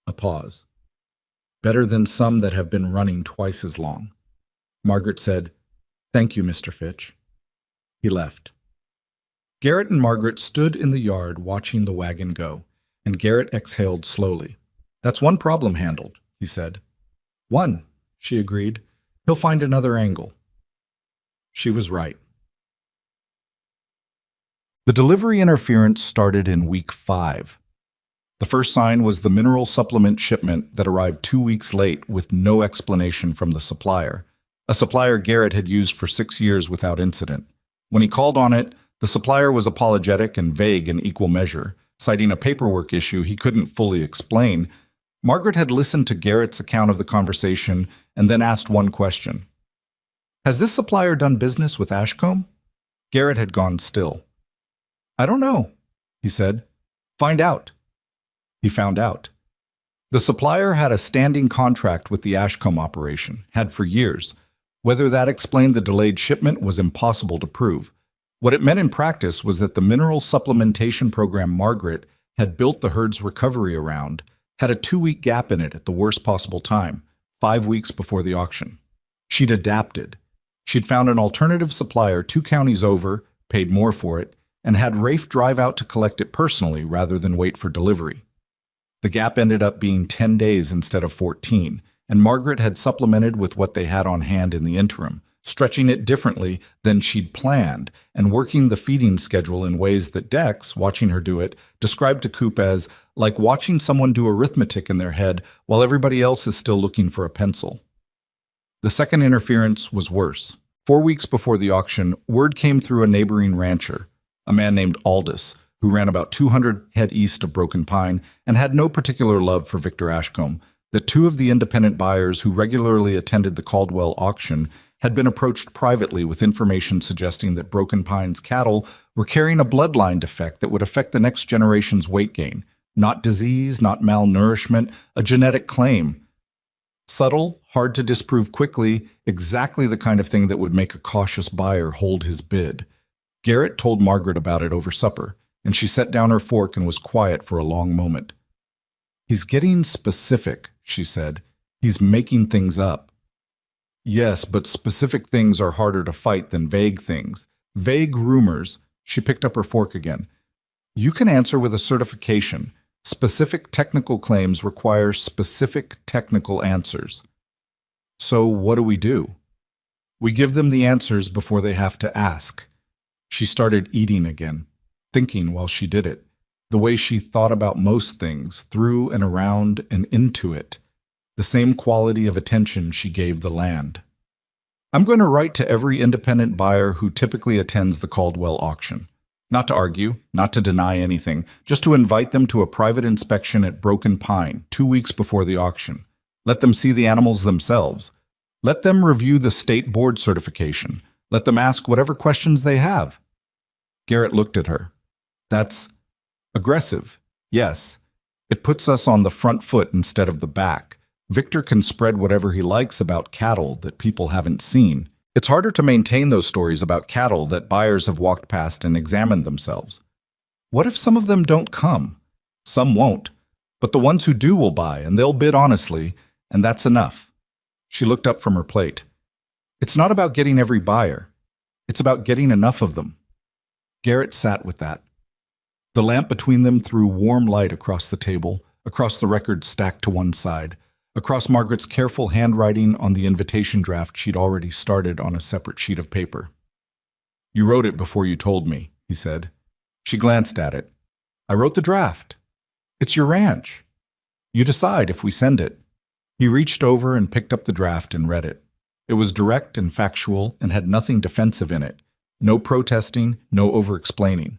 A pause. Better than some that have been running twice as long. Margaret said, Thank you, Mr. Fitch. He left. Garrett and Margaret stood in the yard watching the wagon go, and Garrett exhaled slowly. That's one problem handled, he said. One, she agreed. He'll find another angle. She was right. The delivery interference started in week 5. The first sign was the mineral supplement shipment that arrived 2 weeks late with no explanation from the supplier, a supplier Garrett had used for 6 years without incident. When he called on it, the supplier was apologetic and vague in equal measure, citing a paperwork issue he couldn't fully explain. Margaret had listened to Garrett's account of the conversation and then asked one question. "Has this supplier done business with Ashcombe?" Garrett had gone still. "I don't know," he said. "Find out." He found out. The supplier had a standing contract with the Ashcombe operation, had for years. Whether that explained the delayed shipment was impossible to prove. What it meant in practice was that the mineral supplementation program Margaret had built the herd's recovery around had a 2-week gap in it at the worst possible time, 5 weeks before the auction. She'd adapted. She'd found an alternative supplier 2 counties over, paid more for it, and had Rafe drive out to collect it personally rather than wait for delivery. The gap ended up being 10 days instead of 14, and Margaret had supplemented with what they had on hand in the interim, stretching it differently than she'd planned and working the feeding schedule in ways that Dex, watching her do it, described to Coop as like watching someone do arithmetic in their head while everybody else is still looking for a pencil. The second interference was worse. 4 weeks before the auction, word came through a neighboring rancher, a man named Aldous, who ran about 200 head east of Broken Pine and had no particular love for Victor Ashcombe, that 2 of the independent buyers who regularly attended the Caldwell auction had been approached privately with information suggesting that Broken Pine's cattle were carrying a bloodline defect that would affect the next generation's weight gain. Not disease, not malnourishment, a genetic claim. Subtle, hard to disprove quickly, exactly the kind of thing that would make a cautious buyer hold his bid. Garrett told Margaret about it over supper, and she set down her fork and was quiet for a long moment. "He's getting specific," she said. "He's making things up." "Yes, but specific things are harder to fight than vague things. Vague rumors." She picked up her fork again. "You can answer with a certification. Specific technical claims require specific technical answers." "So what do we do?" "We give them the answers before they have to ask." She started eating again, thinking while she did it, the way she thought about most things, through and around and into it, the same quality of attention she gave the land. "I'm going to write to every independent buyer who typically attends the Caldwell auction. Not to argue, not to deny anything, just to invite them to a private inspection at Broken Pine 2 weeks before the auction. Let them see the animals themselves. Let them review the state board certification. Let them ask whatever questions they have." Garrett looked at her. "That's aggressive. Yes. It puts us on the front foot instead of the back. Victor can spread whatever he likes about cattle that people haven't seen. It's harder to maintain those stories about cattle that buyers have walked past and examined themselves. What if some of them don't come? Some won't. But the ones who do will buy, and they'll bid honestly, and that's enough." She looked up from her plate. "It's not about getting every buyer. It's about getting enough of them." Garrett sat with that. The lamp between them threw warm light across the table, across the records stacked to one side, across Margaret's careful handwriting on the invitation draft she'd already started on a separate sheet of paper. "You wrote it before you told me," he said. She glanced at it. "I wrote the draft. It's your ranch. You decide if we send it." He reached over and picked up the draft and read it. It was direct and factual and had nothing defensive in it. No protesting, no over-explaining.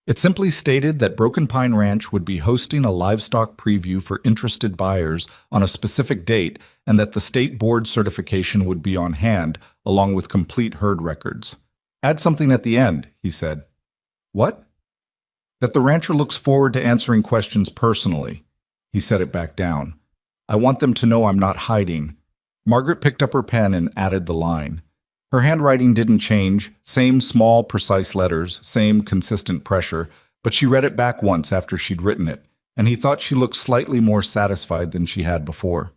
It simply stated that Broken Pine Ranch would be hosting a livestock preview for interested buyers on a specific date and that the state board certification would be on hand, along with complete herd records. "Add something at the end," he said. "What?" "That the rancher looks forward to answering questions personally." He set it back down. "I want them to know I'm not hiding." Margaret picked up her pen and added the line. Her handwriting didn't change, same small, precise letters, same consistent pressure, but she read it back once after she'd written it, and he thought she looked slightly more satisfied than she had before.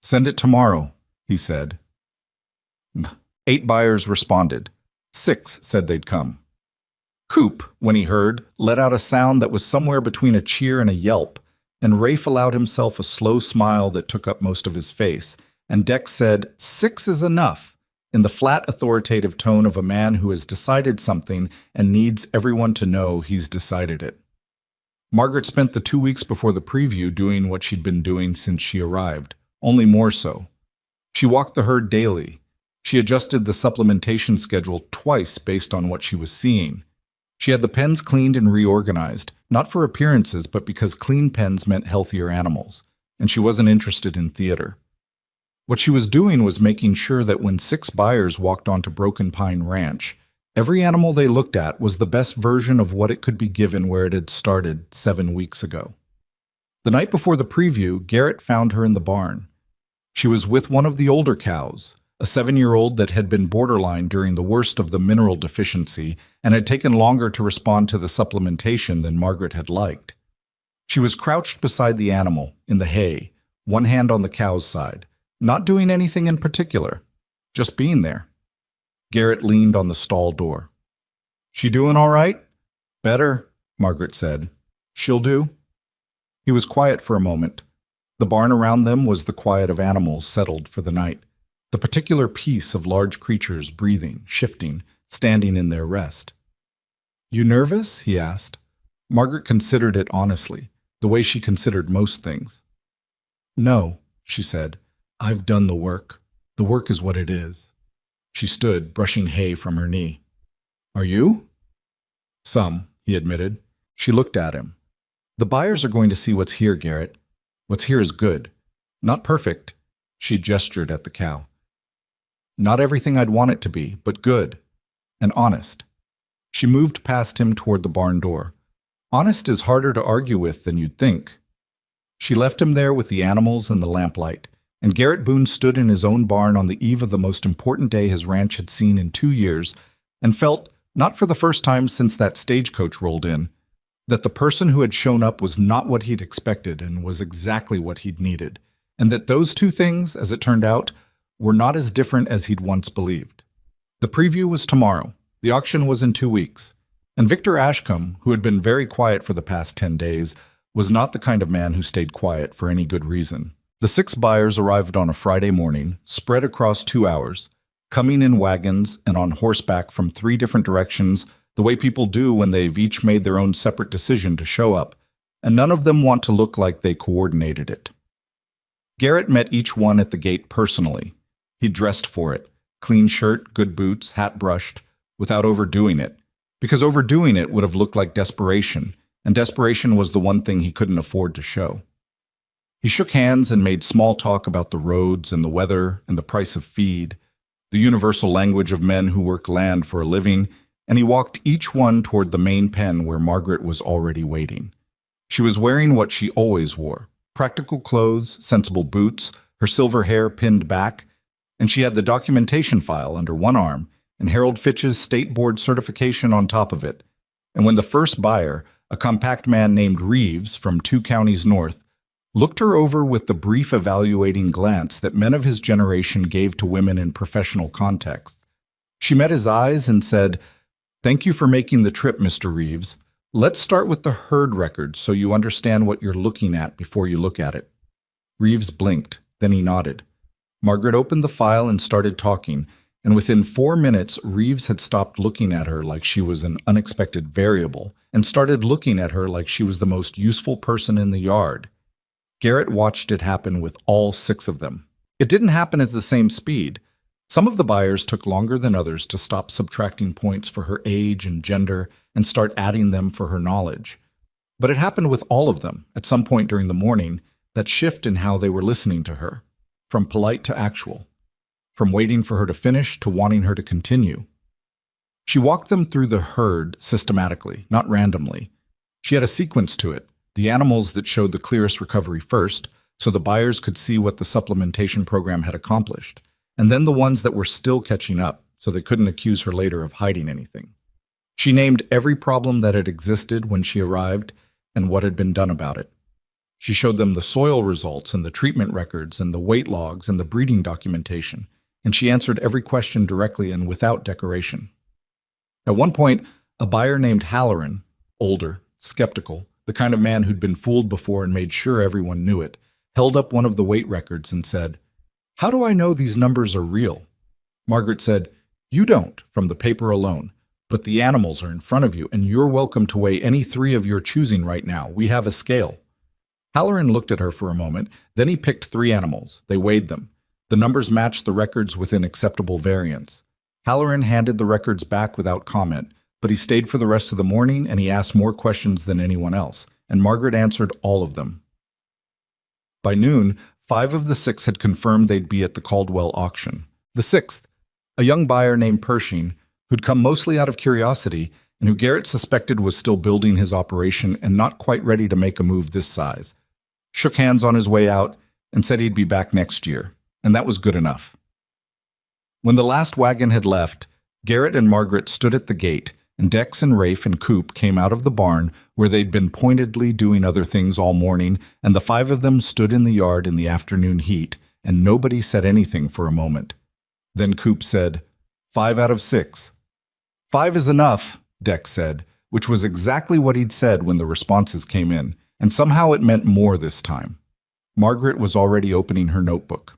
"Send it tomorrow," he said. 8 buyers responded. 6 said they'd come. Coop, when he heard, let out a sound that was somewhere between a cheer and a yelp, and Rafe allowed himself a slow smile that took up most of his face, and Dex said, "6 is enough," in the flat, authoritative tone of a man who has decided something and needs everyone to know he's decided it. Margaret spent the 2 weeks before the preview doing what she'd been doing since she arrived, only more so. She walked the herd daily. She adjusted the supplementation schedule twice based on what she was seeing. She had the pens cleaned and reorganized, not for appearances, but because clean pens meant healthier animals, and she wasn't interested in theater. What she was doing was making sure that when 6 buyers walked onto Broken Pine Ranch, every animal they looked at was the best version of what it could be given where it had started 7 weeks ago. The night before the preview, Garrett found her in the barn. She was with one of the older cows, a 7-year-old that had been borderline during the worst of the mineral deficiency and had taken longer to respond to the supplementation than Margaret had liked. She was crouched beside the animal, in the hay, one hand on the cow's side, not doing anything in particular, just being there. Garrett leaned on the stall door. "She doing all right?" "Better," Margaret said. "She'll do." He was quiet for a moment. The barn around them was the quiet of animals settled for the night, the particular peace of large creatures breathing, shifting, standing in their rest. "You nervous?" he asked. Margaret considered it honestly, the way she considered most things. "No," she said. "I've done the work. The work is what it is." She stood, brushing hay from her knee. "Are you?" "Some," he admitted. She looked at him. "The buyers are going to see what's here, Garrett. What's here is good. Not perfect." She gestured at the cow. "Not everything I'd want it to be, but good. And honest." She moved past him toward the barn door. "Honest is harder to argue with than you'd think." She left him there with the animals and the lamplight, and Garrett Boone stood in his own barn on the eve of the most important day his ranch had seen in 2 years, and felt, not for the first time since that stagecoach rolled in, that the person who had shown up was not what he'd expected and was exactly what he'd needed, and that those two things, as it turned out, were not as different as he'd once believed. The preview was tomorrow. The auction was in 2 weeks. And Victor Ashcombe, who had been very quiet for the past 10 days, was not the kind of man who stayed quiet for any good reason. The 6 buyers arrived on a Friday morning, spread across 2 hours, coming in wagons and on horseback from 3 different directions, the way people do when they've each made their own separate decision to show up, and none of them want to look like they coordinated it. Garrett met each one at the gate personally. He dressed for it, clean shirt, good boots, hat brushed, without overdoing it, because overdoing it would have looked like desperation, and desperation was the one thing he couldn't afford to show. He shook hands and made small talk about the roads and the weather and the price of feed, the universal language of men who work land for a living, and he walked each one toward the main pen where Margaret was already waiting. She was wearing what she always wore, practical clothes, sensible boots, her silver hair pinned back, and she had the documentation file under one arm and Harold Fitch's state board certification on top of it. And when the first buyer, a compact man named Reeves from 2 counties north, looked her over with the brief evaluating glance that men of his generation gave to women in professional contexts, she met his eyes and said, "Thank you for making the trip, Mr. Reeves. Let's start with the herd record so you understand what you're looking at before you look at it." Reeves blinked, then he nodded. Margaret opened the file and started talking, and within 4 minutes, Reeves had stopped looking at her like she was an unexpected variable and started looking at her like she was the most useful person in the yard. Garrett watched it happen with all 6 of them. It didn't happen at the same speed. Some of the buyers took longer than others to stop subtracting points for her age and gender and start adding them for her knowledge. But it happened with all of them, at some point during the morning, that shift in how they were listening to her, from polite to actual, from waiting for her to finish to wanting her to continue. She walked them through the herd systematically, not randomly. She had a sequence to it, the animals that showed the clearest recovery first, so the buyers could see what the supplementation program had accomplished, and then the ones that were still catching up, so they couldn't accuse her later of hiding anything. She named every problem that had existed when she arrived and what had been done about it. She showed them the soil results and the treatment records and the weight logs and the breeding documentation, and she answered every question directly and without decoration. At one point, a buyer named Halloran, older, skeptical, the kind of man who'd been fooled before and made sure everyone knew it, held up one of the weight records and said, How do I know these numbers are real? Margaret said, You don't, from the paper alone. But the animals are in front of you, and you're welcome to weigh any three of your choosing right now. We have a scale. Halloran looked at her for a moment. Then he picked three animals. They weighed them. The numbers matched the records within acceptable variance. Halloran handed the records back without comment, but he stayed for the rest of the morning and he asked more questions than anyone else, and Margaret answered all of them. By noon, 5 of the 6 had confirmed they'd be at the Caldwell auction. The 6th, a young buyer named Pershing, who'd come mostly out of curiosity and who Garrett suspected was still building his operation and not quite ready to make a move this size, shook hands on his way out and said he'd be back next year, and that was good enough. When the last wagon had left, Garrett and Margaret stood at the gate, and Dex and Rafe and Coop came out of the barn where they'd been pointedly doing other things all morning, and the 5 of them stood in the yard in the afternoon heat, and nobody said anything for a moment. Then Coop said, 5 out of 6. 5 is enough, Dex said, which was exactly what he'd said when the responses came in, and somehow it meant more this time. Margaret was already opening her notebook.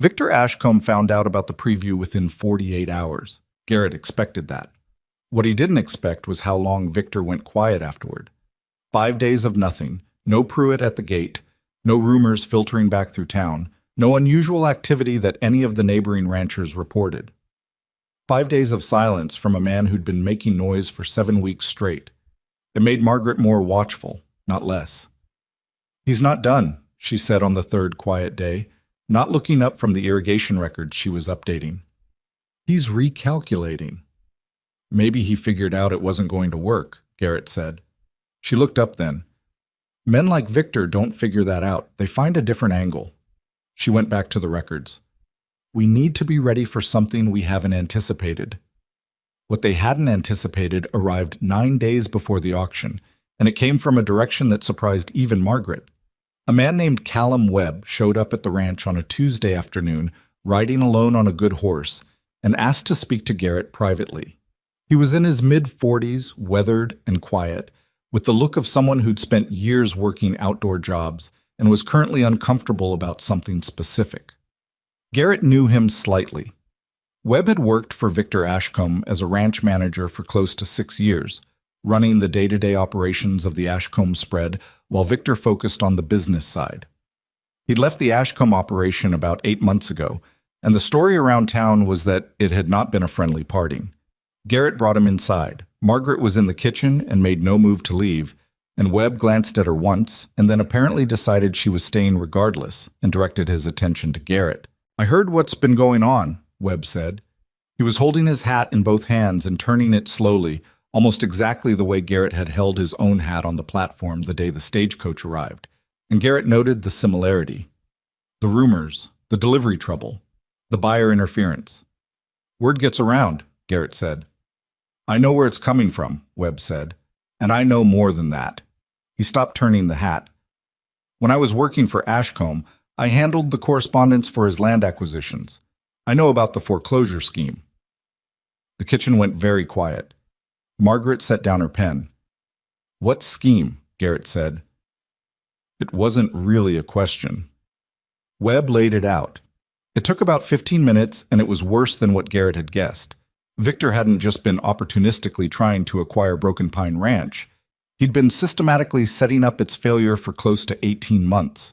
Victor Ashcombe found out about the preview within 48 hours. Garrett expected that. What he didn't expect was how long Victor went quiet afterward. 5 days of nothing, no Pruitt at the gate, no rumors filtering back through town, no unusual activity that any of the neighboring ranchers reported. 5 days of silence from a man who'd been making noise for 7 weeks straight. It made Margaret more watchful, not less. He's not done, she said on the 3rd quiet day, not looking up from the irrigation records she was updating. He's recalculating. Maybe he figured out it wasn't going to work, Garrett said. She looked up then. Men like Victor don't figure that out. They find a different angle. She went back to the records. We need to be ready for something we haven't anticipated. What they hadn't anticipated arrived 9 days before the auction, and it came from a direction that surprised even Margaret. A man named Callum Webb showed up at the ranch on a Tuesday afternoon, riding alone on a good horse, and asked to speak to Garrett privately. He was in his mid-40s, weathered and quiet, with the look of someone who'd spent years working outdoor jobs and was currently uncomfortable about something specific. Garrett knew him slightly. Webb had worked for Victor Ashcombe as a ranch manager for close to 6 years, running the day-to-day operations of the Ashcombe spread while Victor focused on the business side. He'd left the Ashcombe operation about 8 months ago, and the story around town was that it had not been a friendly parting. Garrett brought him inside. Margaret was in the kitchen and made no move to leave, and Webb glanced at her once and then apparently decided she was staying regardless and directed his attention to Garrett. I heard what's been going on, Webb said. He was holding his hat in both hands and turning it slowly, almost exactly the way Garrett had held his own hat on the platform the day the stagecoach arrived, and Garrett noted the similarity. The rumors, the delivery trouble, the buyer interference. Word gets around, Garrett said. I know where it's coming from, Webb said, and I know more than that. He stopped turning the hat. When I was working for Ashcombe, I handled the correspondence for his land acquisitions. I know about the foreclosure scheme. The kitchen went very quiet. Margaret set down her pen. What scheme? Garrett said. It wasn't really a question. Webb laid it out. It took about 15 minutes, and it was worse than what Garrett had guessed. Victor hadn't just been opportunistically trying to acquire Broken Pine Ranch. He'd been systematically setting up its failure for close to 18 months.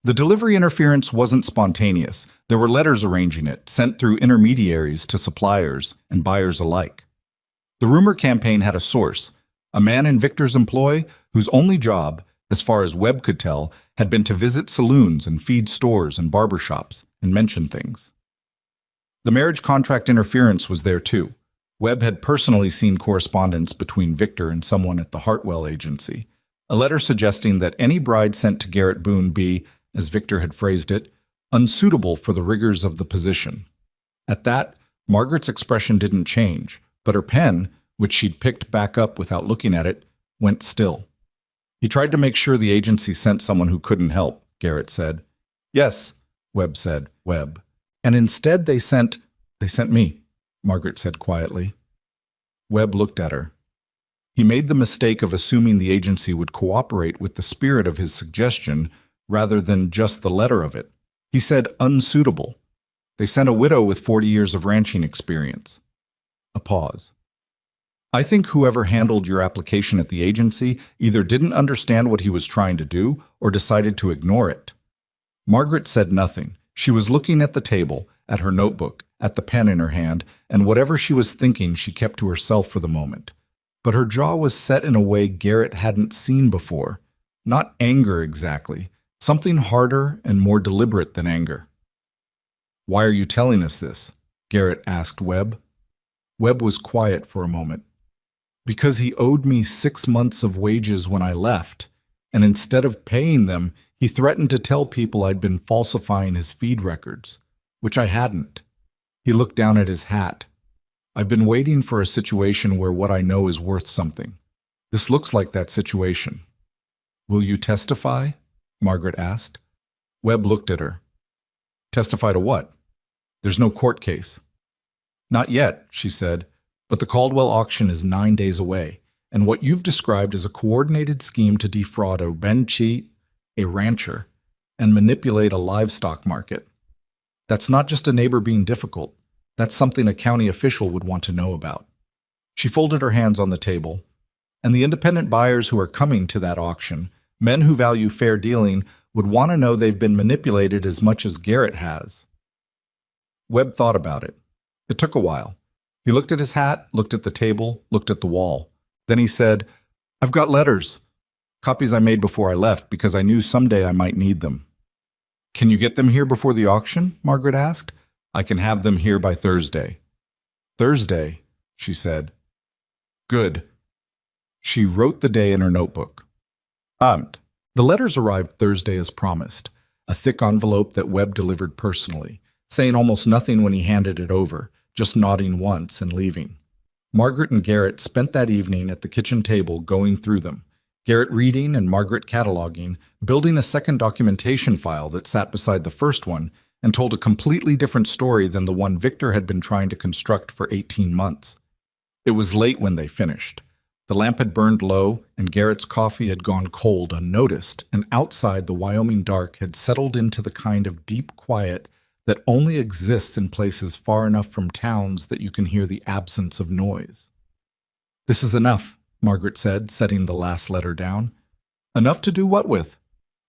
The delivery interference wasn't spontaneous. There were letters arranging it, sent through intermediaries to suppliers and buyers alike. The rumor campaign had a source, a man in Victor's employ whose only job, as far as Webb could tell, had been to visit saloons and feed stores and barbershops and mention things. The marriage contract interference was there too. Webb had personally seen correspondence between Victor and someone at the Hartwell agency, a letter suggesting that any bride sent to Garrett Boone be, as Victor had phrased it, unsuitable for the rigors of the position. At that, Margaret's expression didn't change, but her pen, which she'd picked back up without looking at it, went still. He tried to make sure the agency sent someone who couldn't help, Garrett said. Yes, Webb said, Webb. And instead they sent me, Margaret said quietly. Webb looked at her. He made the mistake of assuming the agency would cooperate with the spirit of his suggestion rather than just the letter of it. He said unsuitable. They sent a widow with 40 years of ranching experience. A pause. I think whoever handled your application at the agency either didn't understand what he was trying to do or decided to ignore it. Margaret said nothing. She was looking at the table, at her notebook, at the pen in her hand, and whatever she was thinking she kept to herself for the moment. But her jaw was set in a way Garrett hadn't seen before. Not anger exactly, something harder and more deliberate than anger. "Why are you telling us this?" Garrett asked Webb. Webb was quiet for a moment. "Because he owed me 6 months of wages when I left, and instead of paying them, he threatened to tell people I'd been falsifying his feed records, which I hadn't." He looked down at his hat. "I've been waiting for a situation where what I know is worth something. This looks like that situation." "Will you testify?" Margaret asked. Webb looked at her. "Testify to what? There's no court case." "Not yet," she said, "but the Caldwell auction is 9 days away, and what you've described is a coordinated scheme to defraud a ranchie, a rancher, and manipulate a livestock market. That's not just a neighbor being difficult. That's something a county official would want to know about." She folded her hands on the table. "And the independent buyers who are coming to that auction, men who value fair dealing, would want to know they've been manipulated as much as Garrett has." Webb thought about it. It took a while. He looked at his hat, looked at the table, looked at the wall. Then he said, "I've got letters. Copies I made before I left because I knew someday I might need them." "Can you get them here before the auction?" Margaret asked. "I can have them here by Thursday." "Thursday," she said. "Good." She wrote the day in her notebook. The letters arrived Thursday as promised, a thick envelope that Webb delivered personally, saying almost nothing when he handed it over, just nodding once and leaving. Margaret and Garrett spent that evening at the kitchen table going through them, Garrett reading and Margaret cataloging, building a second documentation file that sat beside the first one and told a completely different story than the one Victor had been trying to construct for 18 months. It was late when they finished. The lamp had burned low, and Garrett's coffee had gone cold unnoticed, and outside the Wyoming dark had settled into the kind of deep quiet that only exists in places far enough from towns that you can hear the absence of noise. "This is enough," Margaret said, setting the last letter down. "Enough to do what with?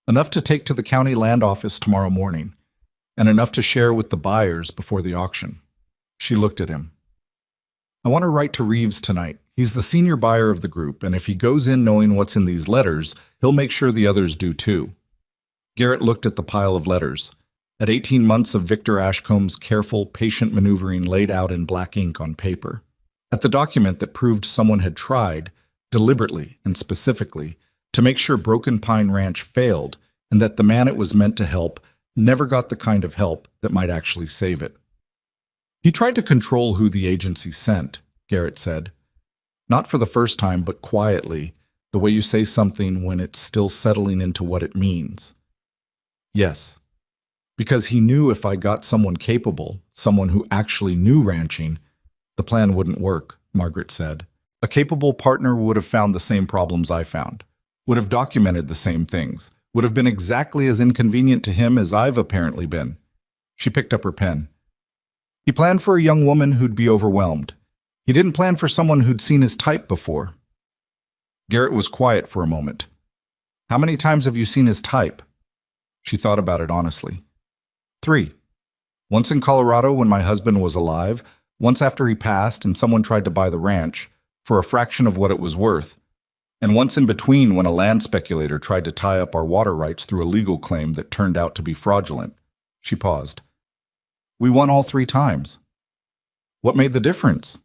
Enough to take to the county land office tomorrow morning, and enough to share with the buyers before the auction." She looked at him. "I want to write to Reeves tonight. He's the senior buyer of the group, and if he goes in knowing what's in these letters, he'll make sure the others do too." Garrett looked at the pile of letters, at 18 months of Victor Ashcomb's careful, patient maneuvering laid out in black ink on paper, at the document that proved someone had tried, deliberately and specifically, to make sure Broken Pine Ranch failed, and that the man it was meant to help never got the kind of help that might actually save it. "He tried to control who the agency sent," Garrett said. "Not for the first time, but quietly, the way you say something when it's still settling into what it means." "Yes. Because he knew if I got someone capable, someone who actually knew ranching, the plan wouldn't work," Margaret said. "A capable partner would have found the same problems I found, would have documented the same things, would have been exactly as inconvenient to him as I've apparently been." She picked up her pen. "He planned for a young woman who'd be overwhelmed. He didn't plan for someone who'd seen his type before." Garrett was quiet for a moment. "How many times have you seen his type?" She thought about it honestly. 3. Once in Colorado when my husband was alive, once after he passed and someone tried to buy the ranch, for a fraction of what it was worth, and once in between when a land speculator tried to tie up our water rights through a legal claim that turned out to be fraudulent." She paused. "We won all 3 times. What made the difference?"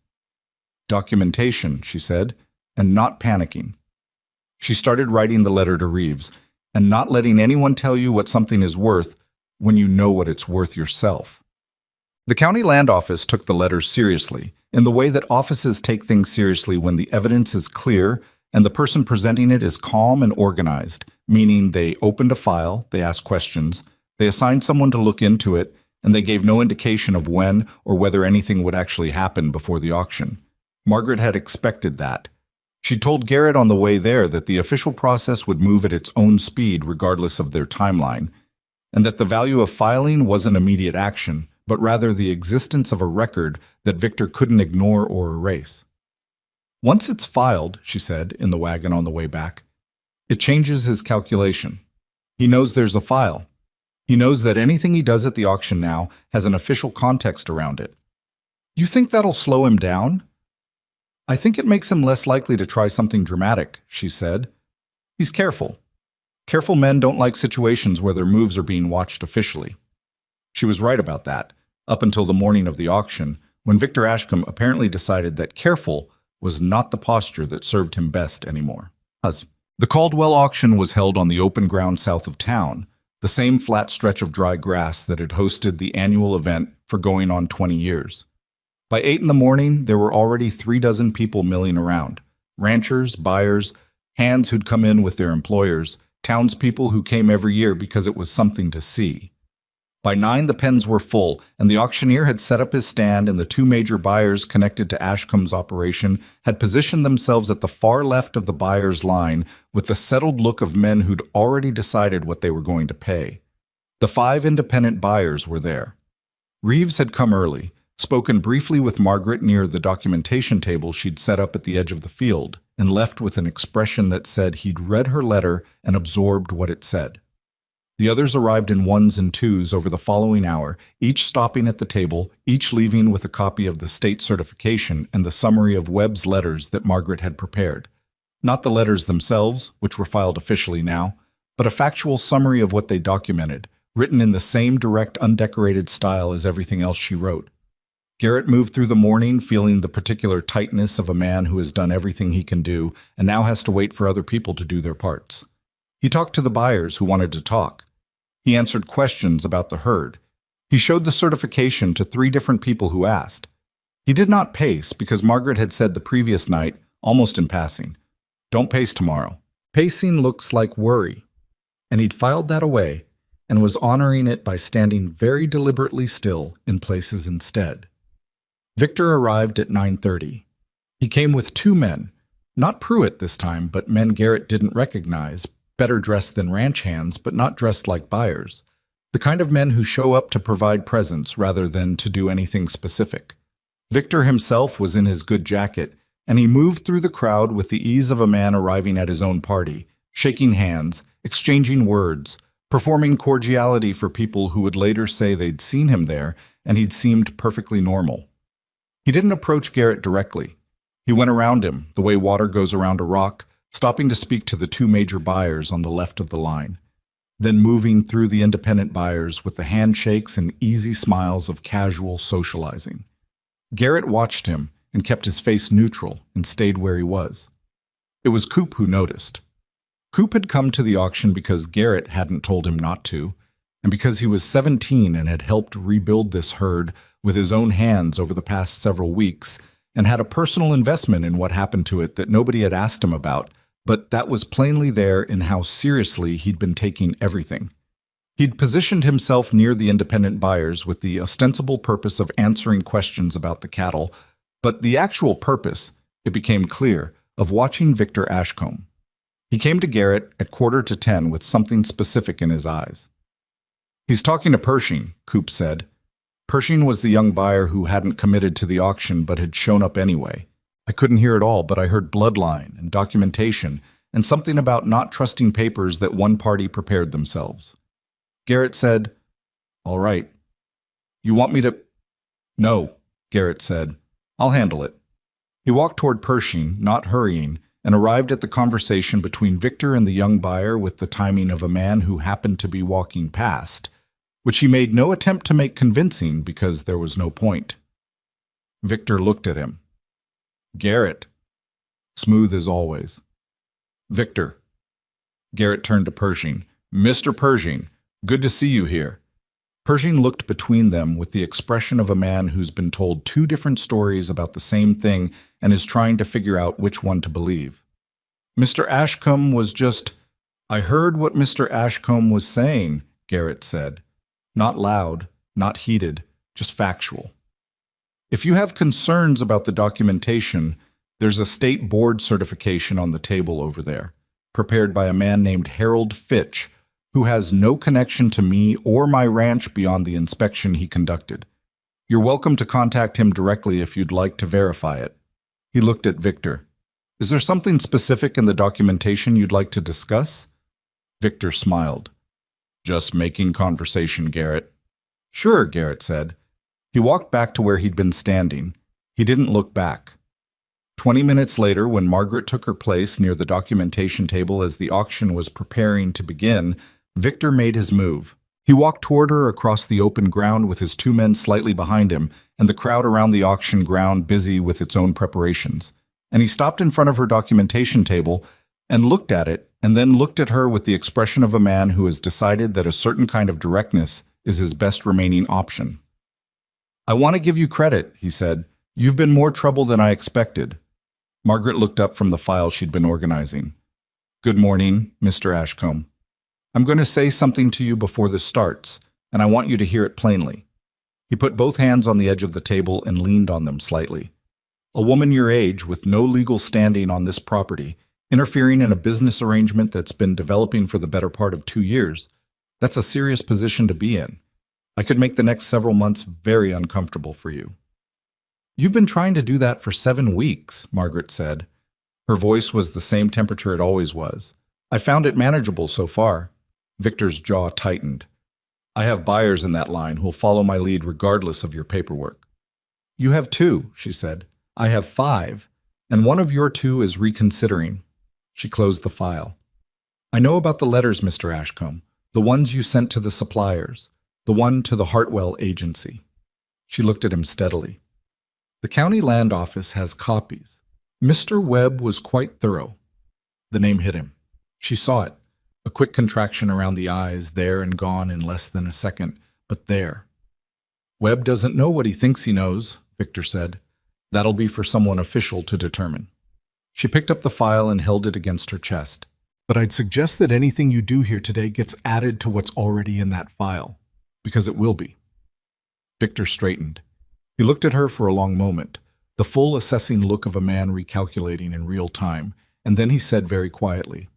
"Documentation," she said, "and not panicking." She started writing the letter to Reeves, and not letting anyone tell you what something is worth when you know what it's worth yourself. The county land office took the letter seriously, in the way that offices take things seriously when the evidence is clear and the person presenting it is calm and organized, meaning they opened a file, they asked questions, they assigned someone to look into it, and they gave no indication of when or whether anything would actually happen before the auction. Margaret had expected that. She told Garrett on the way there that the official process would move at its own speed regardless of their timeline. and that the value of filing wasn't immediate action, but rather the existence of a record that Victor couldn't ignore or erase. Once it's filed, she said in the wagon on the way back, it changes his calculation. He knows there's a file. He knows that anything he does at the auction now has an official context around it. You think that'll slow him down? I think it makes him less likely to try something dramatic, she said. He's careful. Careful men don't like situations where their moves are being watched officially. She was right about that, up until the morning of the auction, when Victor Ashcombe apparently decided that careful was not the posture that served him best anymore. The Caldwell auction was held on the open ground south of town, the same flat stretch of dry grass that had hosted the annual event for going on 20 years. By 8 in the morning, there were already 36 people milling around. Ranchers, buyers, hands who'd come in with their employers, townspeople who came every year because it was something to see. By 9, the pens were full, and the auctioneer had set up his stand, and the two major buyers connected to Ashcombe's operation had positioned themselves at the far left of the buyer's line with the settled look of men who'd already decided what they were going to pay. The 5 independent buyers were there. Reeves had come early, spoken briefly with Margaret near the documentation table she'd set up at the edge of the field, and left with an expression that said he'd read her letter and absorbed what it said. The others arrived in 1s and 2s over the following hour, each stopping at the table, each leaving with a copy of the state certification and the summary of Webb's letters that Margaret had prepared. Not the letters themselves, which were filed officially now, but a factual summary of what they documented, written in the same direct, undecorated style as everything else she wrote. Garrett moved through the morning feeling the particular tightness of a man who has done everything he can do and now has to wait for other people to do their parts. He talked to the buyers who wanted to talk. He answered questions about the herd. He showed the certification to 3 different people who asked. He did not pace because Margaret had said the previous night, almost in passing, "Don't pace tomorrow. Pacing looks like worry." And he'd filed that away and was honoring it by standing very deliberately still in places instead. Victor arrived at 9:30. He came with 2 men, not Pruitt this time, but men Garrett didn't recognize, better dressed than ranch hands, but not dressed like buyers. The kind of men who show up to provide presents rather than to do anything specific. Victor himself was in his good jacket, and he moved through the crowd with the ease of a man arriving at his own party, shaking hands, exchanging words, performing cordiality for people who would later say they'd seen him there and he'd seemed perfectly normal. He didn't approach Garrett directly. He went around him, the way water goes around a rock, stopping to speak to the 2 major buyers on the left of the line, then moving through the independent buyers with the handshakes and easy smiles of casual socializing. Garrett watched him and kept his face neutral and stayed where he was. It was Coop who noticed. Coop had come to the auction because Garrett hadn't told him not to, and because he was 17 and had helped rebuild this herd with his own hands over the past several weeks and had a personal investment in what happened to it that nobody had asked him about, but that was plainly there in how seriously he'd been taking everything. He'd positioned himself near the independent buyers with the ostensible purpose of answering questions about the cattle, but the actual purpose, it became clear, of watching Victor Ashcombe. He came to Garrett at 9:45 with something specific in his eyes. "He's talking to Pershing," Coop said. Pershing was the young buyer who hadn't committed to the auction but had shown up anyway. I couldn't hear it all, but I heard bloodline and documentation and something about not trusting papers that one party prepared themselves. Garrett said, "All right. You want me to—" "No," Garrett said. "I'll handle it." He walked toward Pershing, not hurrying, and arrived at the conversation between Victor and the young buyer with the timing of a man who happened to be walking past, which he made no attempt to make convincing because there was no point. Victor looked at him. "Garrett." Smooth as always. "Victor." Garrett turned to Pershing. "Mr. Pershing, good to see you here." Pershing looked between them with the expression of a man who's been told 2 different stories about the same thing and is trying to figure out which one to believe. "Mr. Ashcombe was just—" "I heard what Mr. Ashcombe was saying," Garrett said. Not loud, not heated, just factual. "If you have concerns about the documentation, there's a state board certification on the table over there, prepared by a man named Harold Fitch, who has no connection to me or my ranch beyond the inspection he conducted. You're welcome to contact him directly if you'd like to verify it." He looked at Victor. "Is there something specific in the documentation you'd like to discuss?" Victor smiled. "Just making conversation, Garrett." "Sure," Garrett said. He walked back to where he'd been standing. He didn't look back. 20 minutes later, when Margaret took her place near the documentation table as the auction was preparing to begin, Victor made his move. He walked toward her across the open ground with his 2 men slightly behind him and the crowd around the auction ground busy with its own preparations. And he stopped in front of her documentation table and looked at it, and then looked at her with the expression of a man who has decided that a certain kind of directness is his best remaining option. "I want to give you credit," he said. "You've been more trouble than I expected." Margaret looked up from the file she'd been organizing. "Good morning, Mr. Ashcombe. I'm going to say something to you before this starts, and I want you to hear it plainly." He put both hands on the edge of the table and leaned on them slightly. "A woman your age, with no legal standing on this property, interfering in a business arrangement that's been developing for the better part of 2 years, that's a serious position to be in. I could make the next several months very uncomfortable for you." "You've been trying to do that for 7 weeks, Margaret said. Her voice was the same temperature it always was. "I found it manageable so far." Victor's jaw tightened. "I have buyers in that line who'll follow my lead regardless of your paperwork." "You have 2, she said. "I have 5, and one of your 2 is reconsidering." She closed the file. "I know about the letters, Mr. Ashcombe, the ones you sent to the suppliers, the one to the Hartwell agency." She looked at him steadily. "The county land office has copies." Mr. Webb was quite thorough. The name hit him. She saw it. A quick contraction around the eyes, there and gone in less than a second, but there. "Webb doesn't know what he thinks he knows," Victor said. "That'll be for someone official to determine." She picked up the file and held it against her chest. "But I'd suggest that anything you do here today gets added to what's already in that file, because it will be." Victor straightened. He looked at her for a long moment, the full assessing look of a man recalculating in real time, and then he said very quietly,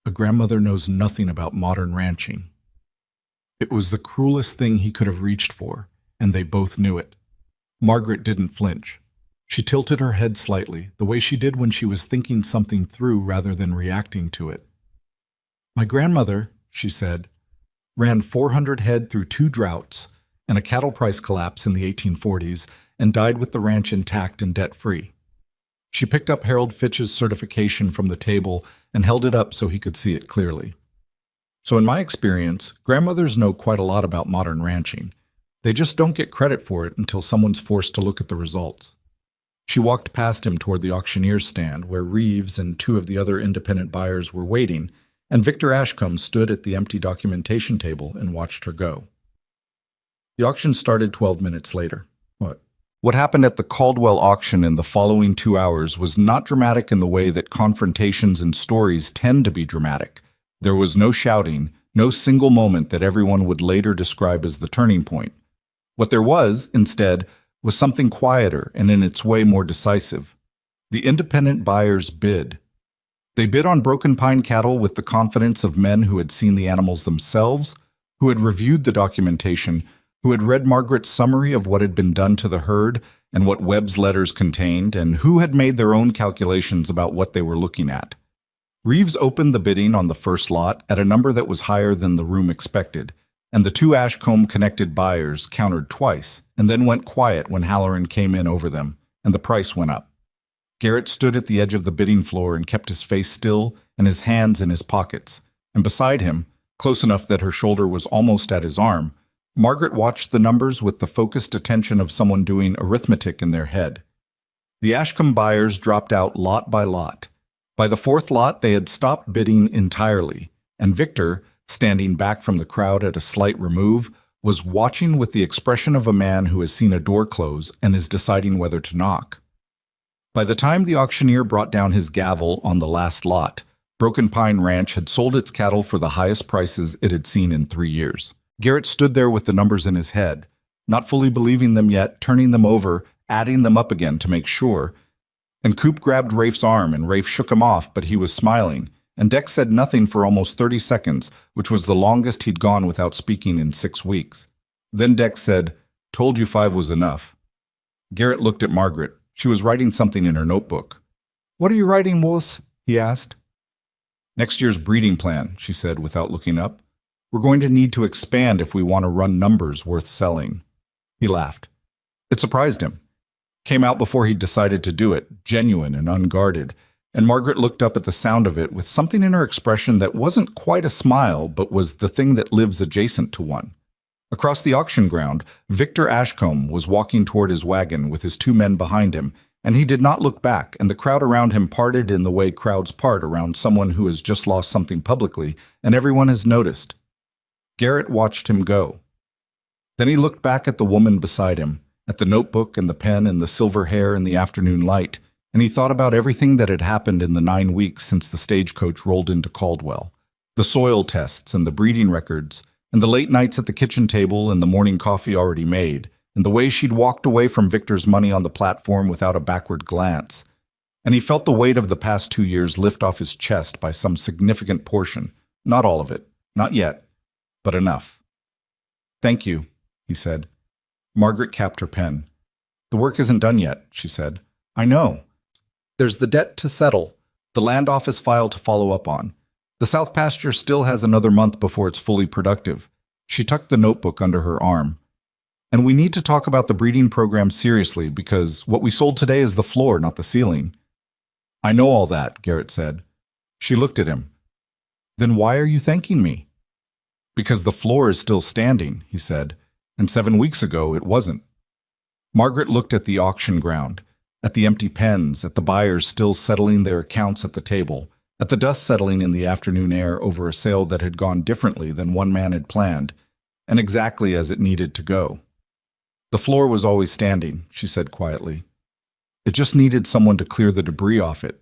"A grandmother knows nothing about modern ranching." It was the cruelest thing he could have reached for, and they both knew it. Margaret didn't flinch. She tilted her head slightly, the way she did when she was thinking something through rather than reacting to it. "My grandmother," she said, "ran 400 head through 2 droughts and a cattle price collapse in the 1840s and died with the ranch intact and debt-free." She picked up Harold Fitch's certification from the table and held it up so he could see it clearly. "So in my experience, grandmothers know quite a lot about modern ranching. They just don't get credit for it until someone's forced to look at the results." She walked past him toward the auctioneer's stand, where Reeves and 2 of the other independent buyers were waiting, and Victor Ashcombe stood at the empty documentation table and watched her go. The auction started 12 minutes later. What happened at the Caldwell auction in the following 2 hours was not dramatic in the way that confrontations and stories tend to be dramatic. There was no shouting, no single moment that everyone would later describe as the turning point. What there was, instead, was something quieter and in its way more decisive. The independent buyers bid. They bid on broken pine cattle with the confidence of men who had seen the animals themselves, who had reviewed the documentation, who had read Margaret's summary of what had been done to the herd and what Webb's letters contained, and who had made their own calculations about what they were looking at. Reeves opened the bidding on the first lot at a number that was higher than the room expected, and the 2 Ashcombe-connected buyers countered twice and then went quiet when Halloran came in over them, and the price went up. Garrett stood at the edge of the bidding floor and kept his face still and his hands in his pockets, and beside him, close enough that her shoulder was almost at his arm, Margaret watched the numbers with the focused attention of someone doing arithmetic in their head. The Ashcombe buyers dropped out lot by lot. By the 4th lot, they had stopped bidding entirely, and Victor, standing back from the crowd at a slight remove, was watching with the expression of a man who has seen a door close and is deciding whether to knock. By the time the auctioneer brought down his gavel on the last lot, Broken Pine Ranch had sold its cattle for the highest prices it had seen in 3 years. Garrett stood there with the numbers in his head, not fully believing them yet, turning them over, adding them up again to make sure. And Coop grabbed Rafe's arm, and Rafe shook him off, but he was smiling, and Dex said nothing for almost 30 seconds, which was the longest he'd gone without speaking in 6 weeks. Then Dex said, "Told you 5 was enough." Garrett looked at Margaret. She was writing something in her notebook. "What are you writing, Willis?" he asked. "Next year's breeding plan," she said without looking up. "We're going to need to expand if we want to run numbers worth selling." He laughed. It surprised him. Came out before he decided to do it, genuine and unguarded, and Margaret looked up at the sound of it with something in her expression that wasn't quite a smile, but was the thing that lives adjacent to one. Across the auction ground, Victor Ashcombe was walking toward his wagon with his 2 men behind him, and he did not look back, and the crowd around him parted in the way crowds part around someone who has just lost something publicly, and everyone has noticed. Garrett watched him go. Then he looked back at the woman beside him, at the notebook and the pen and the silver hair in the afternoon light, and he thought about everything that had happened in the 9 weeks since the stagecoach rolled into Caldwell. The soil tests and the breeding records, and the late nights at the kitchen table and the morning coffee already made, and the way she'd walked away from Victor's money on the platform without a backward glance. And he felt the weight of the past 2 years lift off his chest by some significant portion. Not all of it, not yet, but enough. "Thank you," he said. Margaret capped her pen. "The work isn't done yet," she said. "I know. There's the debt to settle, the land office file to follow up on. The South Pasture still has another month before it's fully productive." She tucked the notebook under her arm. "And we need to talk about the breeding program seriously because what we sold today is the floor, not the ceiling." "I know all that," Garrett said. She looked at him. "Then why are you thanking me?" "Because the floor is still standing," he said, "and 7 weeks ago it wasn't." Margaret looked at the auction ground, at the empty pens, at the buyers still settling their accounts at the table, at the dust settling in the afternoon air over a sale that had gone differently than one man had planned, and exactly as it needed to go. "The floor was always standing," she said quietly. "It just needed someone to clear the debris off it."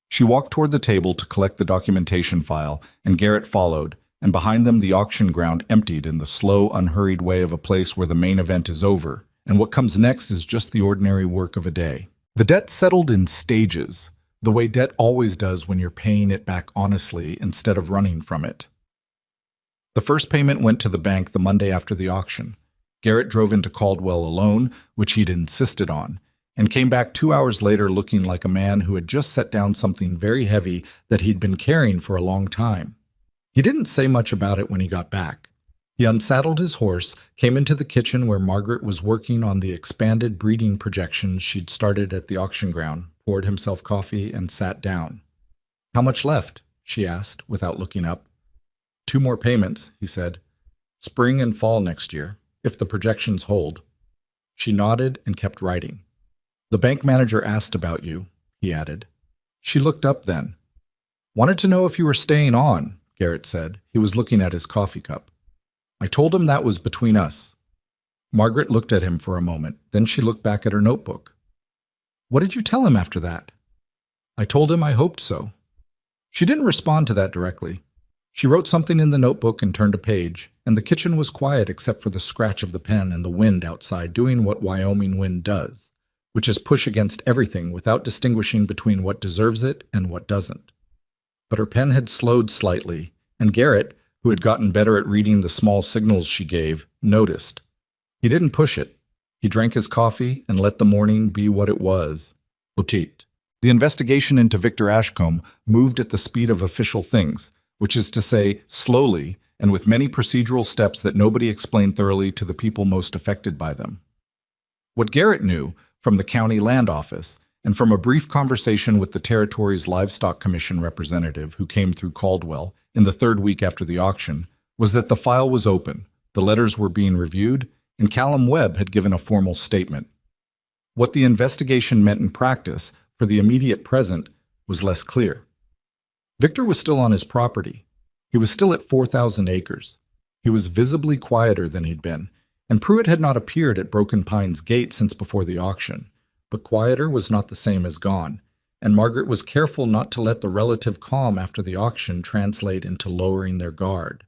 She walked toward the table to collect the documentation file, and Garrett followed, and behind them the auction ground emptied in the slow, unhurried way of a place where the main event is over, and what comes next is just the ordinary work of a day. The debt settled in stages, the way debt always does when you're paying it back honestly instead of running from it. The first payment went to the bank the Monday after the auction. Garrett drove into Caldwell alone, which he'd insisted on, and came back 2 hours later looking like a man who had just set down something very heavy that he'd been carrying for a long time. He didn't say much about it when he got back. He unsaddled his horse, came into the kitchen where Margaret was working on the expanded breeding projections she'd started at the auction ground, poured himself coffee, and sat down. "How much left?" she asked, without looking up. 2 more payments," he said. "Spring and fall next year, if the projections hold." She nodded and kept writing. "The bank manager asked about you," he added. She looked up then. "Wanted to know if you were staying on," Garrett said. He was looking at his coffee cup. "I told him that was between us." Margaret looked at him for a moment, then she looked back at her notebook. "What did you tell him after that?" "I told him I hoped so." She didn't respond to that directly. She wrote something in the notebook and turned a page, and the kitchen was quiet except for the scratch of the pen and the wind outside doing what Wyoming wind does, which is push against everything without distinguishing between what deserves it and what doesn't. But her pen had slowed slightly, and Garrett, who had gotten better at reading the small signals she gave, noticed. He didn't push it. He drank his coffee and let the morning be what it was. Petit. The investigation into Victor Ashcombe moved at the speed of official things, which is to say, slowly, and with many procedural steps that nobody explained thoroughly to the people most affected by them. What Garrett knew, from the county land office, and from a brief conversation with the territory's livestock commission representative who came through Caldwell in the 3rd week after the auction, was that the file was open, the letters were being reviewed, and Callum Webb had given a formal statement. What the investigation meant in practice, for the immediate present, was less clear. Victor was still on his property. He was still at 4,000 acres. He was visibly quieter than he'd been, and Pruitt had not appeared at Broken Pines Gate since before the auction. But quieter was not the same as gone, and Margaret was careful not to let the relative calm after the auction translate into lowering their guard.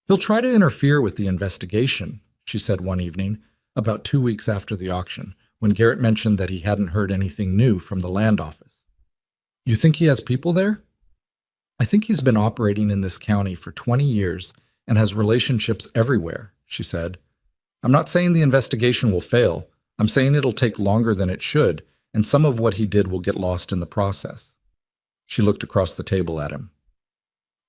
"He'll try to interfere with the investigation," she said one evening, about 2 weeks after the auction, when Garrett mentioned that he hadn't heard anything new from the land office. "You think he has people there?" I think he's been operating in this county for 20 years and has relationships everywhere, she said. I'm not saying the investigation will fail. I'm saying it'll take longer than it should, and some of what he did will get lost in the process. She looked across the table at him.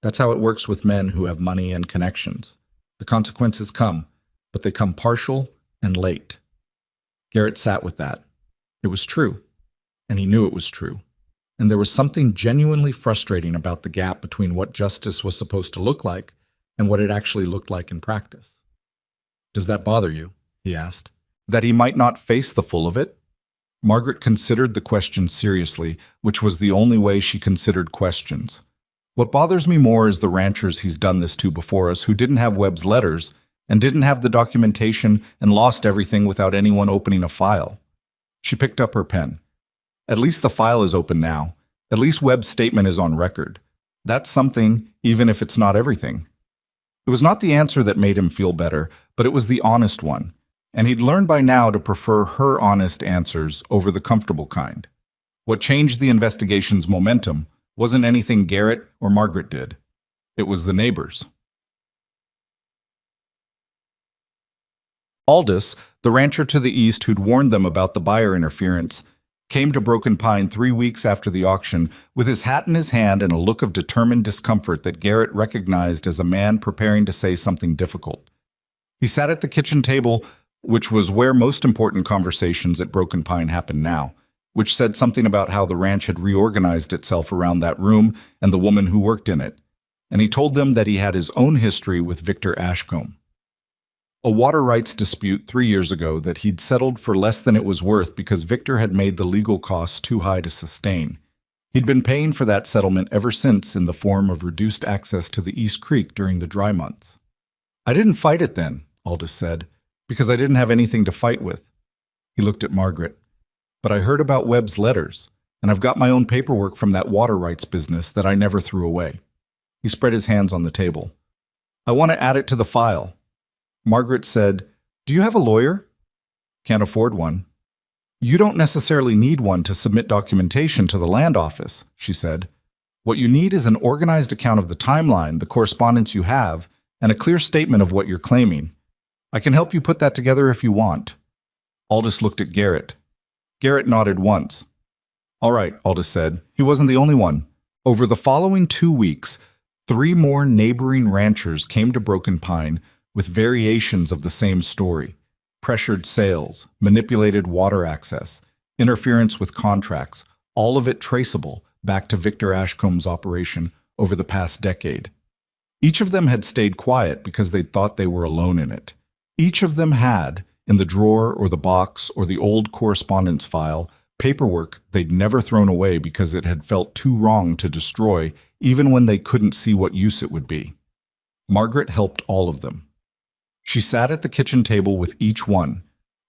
That's how it works with men who have money and connections. The consequences come, but they come partial and late. Garrett sat with that. It was true, and he knew it was true. And there was something genuinely frustrating about the gap between what justice was supposed to look like and what it actually looked like in practice. Does that bother you? He asked. That he might not face the full of it? Margaret considered the question seriously, which was the only way she considered questions. What bothers me more is the ranchers he's done this to before us who didn't have Webb's letters and didn't have the documentation and lost everything without anyone opening a file. She picked up her pen. At least the file is open now. At least Webb's statement is on record. That's something, even if it's not everything. It was not the answer that made him feel better, but it was the honest one, and he'd learned by now to prefer her honest answers over the comfortable kind. What changed the investigation's momentum wasn't anything Garrett or Margaret did. It was the neighbors. Aldous, the rancher to the east who'd warned them about the buyer interference, came to Broken Pine 3 weeks after the auction with his hat in his hand and a look of determined discomfort that Garrett recognized as a man preparing to say something difficult. He sat at the kitchen table, which was where most important conversations at Broken Pine happened now, which said something about how the ranch had reorganized itself around that room and the woman who worked in it, and he told them that he had his own history with Victor Ashcombe. A water rights dispute 3 years ago that he'd settled for less than it was worth because Victor had made the legal costs too high to sustain. He'd been paying for that settlement ever since in the form of reduced access to the East Creek during the dry months. I didn't fight it then, Aldous said, because I didn't have anything to fight with. He looked at Margaret. But I heard about Webb's letters, and I've got my own paperwork from that water rights business that I never threw away. He spread his hands on the table. I want to add it to the file. Margaret said, Do you have a lawyer? Can't afford one. You don't necessarily need one to submit documentation to the land office, she said. What you need is an organized account of the timeline, the correspondence you have, and a clear statement of what you're claiming. I can help you put that together if you want. Aldous looked at Garrett. Garrett nodded once. All right, Aldous said. He wasn't the only one. Over the following 2 weeks, 3 more neighboring ranchers came to Broken Pine with variations of the same story: pressured sales, manipulated water access, interference with contracts, all of it traceable back to Victor Ashcombe's operation over the past decade. Each of them had stayed quiet because they thought they were alone in it. Each of them had, in the drawer or the box or the old correspondence file, paperwork they'd never thrown away because it had felt too wrong to destroy, even when they couldn't see what use it would be. Margaret helped all of them. She sat at the kitchen table with each one,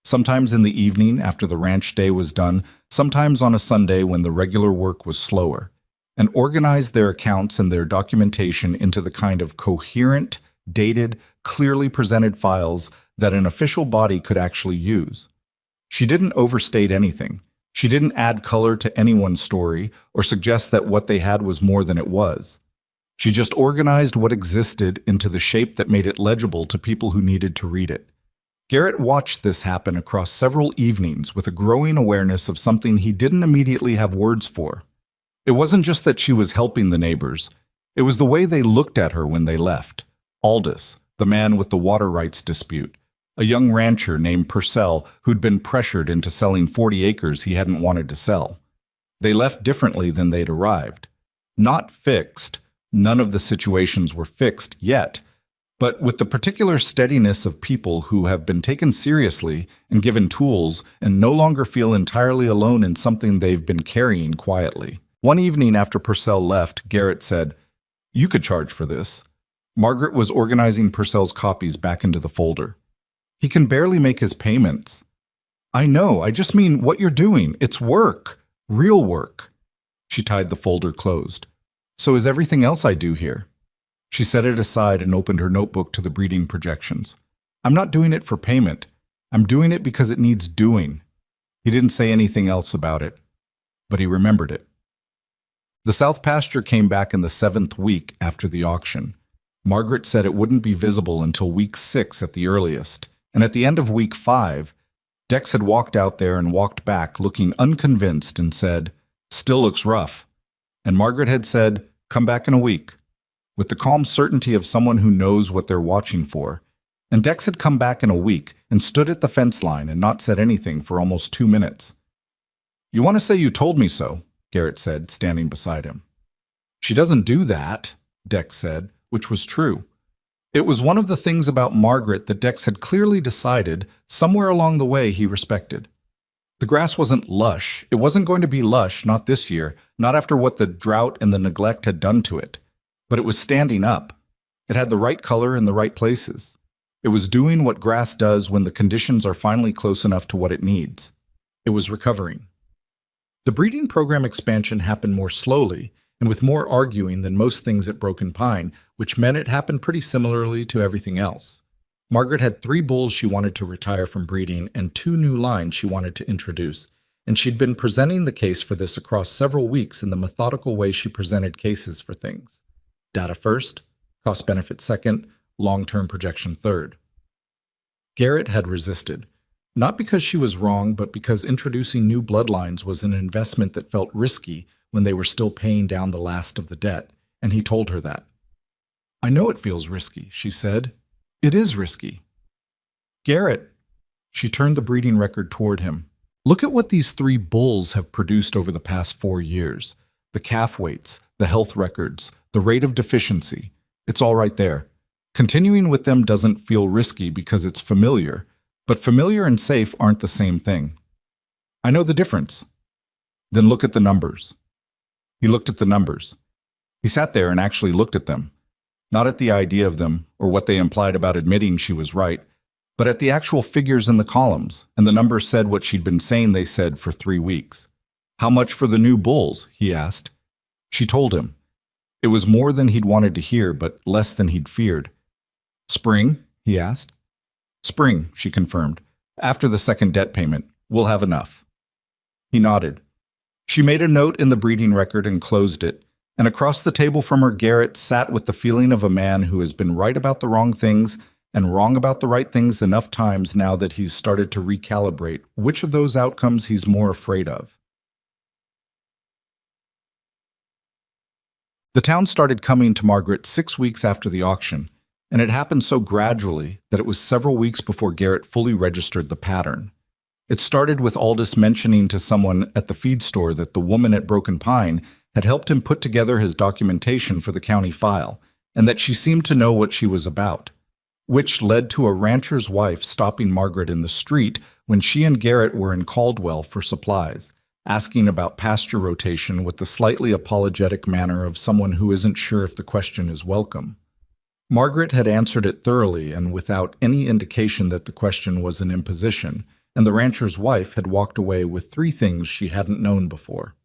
sometimes in the evening after the ranch day was done, sometimes on a Sunday when the regular work was slower, and organized their accounts and their documentation into the kind of coherent, dated, clearly presented files that an official body could actually use. She didn't overstate anything. She didn't add color to anyone's story or suggest that what they had was more than it was. She just organized what existed into the shape that made it legible to people who needed to read it. Garrett watched this happen across several evenings with a growing awareness of something he didn't immediately have words for. It wasn't just that she was helping the neighbors. It was the way they looked at her when they left. Aldous, the man with the water rights dispute, a young rancher named Purcell who'd been pressured into selling 40 acres he hadn't wanted to sell. They left differently than they'd arrived. Not fixed. None of the situations were fixed yet, but with the particular steadiness of people who have been taken seriously and given tools and no longer feel entirely alone in something they've been carrying quietly. One evening after Purcell left, Garrett said, You could charge for this. Margaret was organizing Purcell's copies back into the folder. He can barely make his payments. I know, I just mean what you're doing. It's work. Real work. She tied the folder closed. So is everything else I do here. She set it aside and opened her notebook to the breeding projections. I'm not doing it for payment. I'm doing it because it needs doing. He didn't say anything else about it, but he remembered it. The south pasture came back in the 7th week after the auction. Margaret said it wouldn't be visible until week 6 at the earliest, and at the end of week 5, Dex had walked out there and walked back looking unconvinced and said, "Still looks rough." And Margaret had said, "Come back in a week," with the calm certainty of someone who knows what they're watching for. And Dex had come back in a week and stood at the fence line and not said anything for almost 2 minutes. "You want to say you told me so," Garrett said, standing beside him. "She doesn't do that," Dex said, which was true. It was one of the things about Margaret that Dex had clearly decided, somewhere along the way, he respected. The grass wasn't lush. It wasn't going to be lush, not this year, not after what the drought and the neglect had done to it. But it was standing up. It had the right color in the right places. It was doing what grass does when the conditions are finally close enough to what it needs. It was recovering. The breeding program expansion happened more slowly and with more arguing than most things at Broken Pine, which meant it happened pretty similarly to everything else. Margaret had 3 bulls she wanted to retire from breeding and 2 new lines she wanted to introduce, and she'd been presenting the case for this across several weeks in the methodical way she presented cases for things. Data first, cost-benefit second, long-term projection third. Garrett had resisted. Not because she was wrong, but because introducing new bloodlines was an investment that felt risky when they were still paying down the last of the debt, and he told her that. "I know it feels risky," she said. "It is risky." "Garrett," she turned the breeding record toward him. "Look at what these 3 bulls have produced over the past 4 years. The calf weights, the health records, the rate of deficiency. It's all right there. Continuing with them doesn't feel risky because it's familiar, but familiar and safe aren't the same thing. I know the difference." "Then look at the numbers." He looked at the numbers. He sat there and actually looked at them. Not at the idea of them, or what they implied about admitting she was right, but at the actual figures in the columns, and the numbers said what she'd been saying they said for 3 weeks. "How much for the new bulls?" he asked. She told him. It was more than he'd wanted to hear, but less than he'd feared. "Spring?" he asked. "Spring," she confirmed. "After the second debt payment. We'll have enough." He nodded. She made a note in the breeding record and closed it, and across the table from her, Garrett sat with the feeling of a man who has been right about the wrong things and wrong about the right things enough times now that he's started to recalibrate which of those outcomes he's more afraid of. The town started coming to Margaret 6 weeks after the auction, and it happened so gradually that it was several weeks before Garrett fully registered the pattern. It started with Aldous mentioning to someone at the feed store that the woman at Broken Pine had helped him put together his documentation for the county file, and that she seemed to know what she was about, which led to a rancher's wife stopping Margaret in the street when she and Garrett were in Caldwell for supplies, asking about pasture rotation with the slightly apologetic manner of someone who isn't sure if the question is welcome. Margaret had answered it thoroughly and without any indication that the question was an imposition, and the rancher's wife had walked away with 3 things she hadn't known before.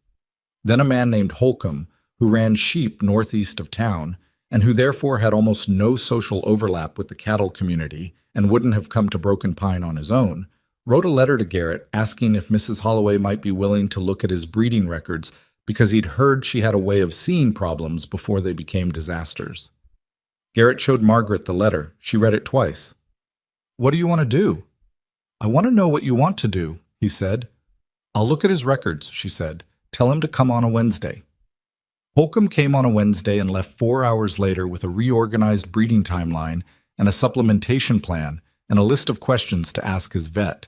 Then a man named Holcomb, who ran sheep northeast of town, and who therefore had almost no social overlap with the cattle community and wouldn't have come to Broken Pine on his own, wrote a letter to Garrett asking if Mrs. Holloway might be willing to look at his breeding records because he'd heard she had a way of seeing problems before they became disasters. Garrett showed Margaret the letter. She read it twice. "What do you want to do?" "I want to know what you want to do," he said. "I'll look at his records," she said. "Tell him to come on a Wednesday." Holcomb came on a Wednesday and left 4 hours later with a reorganized breeding timeline and a supplementation plan and a list of questions to ask his vet.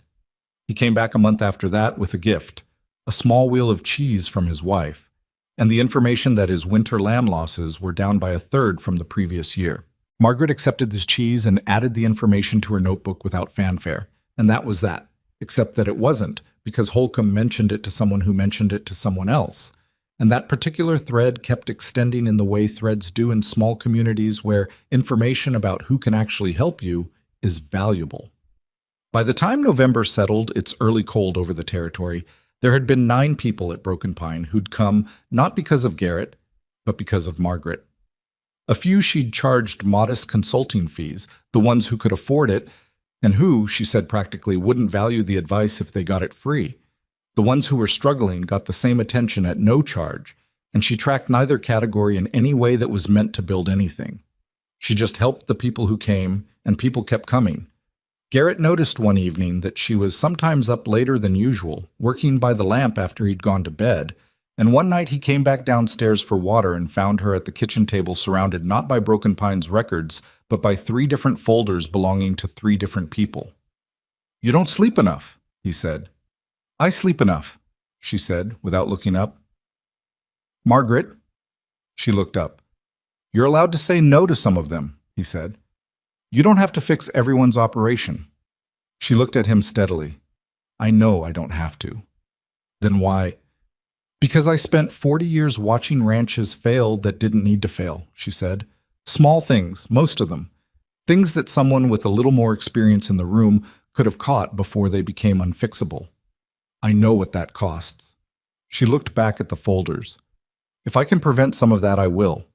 He came back a month after that with a gift, a small wheel of cheese from his wife, and the information that his winter lamb losses were down by 1/3 from the previous year. Margaret accepted this cheese and added the information to her notebook without fanfare, and that was that, except that it wasn't, because Holcomb mentioned it to someone who mentioned it to someone else, and that particular thread kept extending in the way threads do in small communities where information about who can actually help you is valuable. By the time November settled its early cold over the territory, there had been 9 people at Broken Pine who'd come not because of Garrett, but because of Margaret. A few she'd charged modest consulting fees, the ones who could afford it, and who, she said practically, wouldn't value the advice if they got it free. The ones who were struggling got the same attention at no charge, and she tracked neither category in any way that was meant to build anything. She just helped the people who came, and people kept coming. Garrett noticed one evening that she was sometimes up later than usual, working by the lamp after he'd gone to bed, and one night he came back downstairs for water and found her at the kitchen table surrounded not by Broken Pine's records, but by 3 different folders belonging to 3 different people. "You don't sleep enough," he said. "I sleep enough," she said, without looking up. "Margaret," she looked up. "You're allowed to say no to some of them," he said. "You don't have to fix everyone's operation." She looked at him steadily. "I know I don't have to." "Then why?" "Because I spent 40 years watching ranches fail that didn't need to fail," she said. "Small things, most of them. Things that someone with a little more experience in the room could have caught before they became unfixable. I know what that costs." She looked back at the folders. "If I can prevent some of that, I will."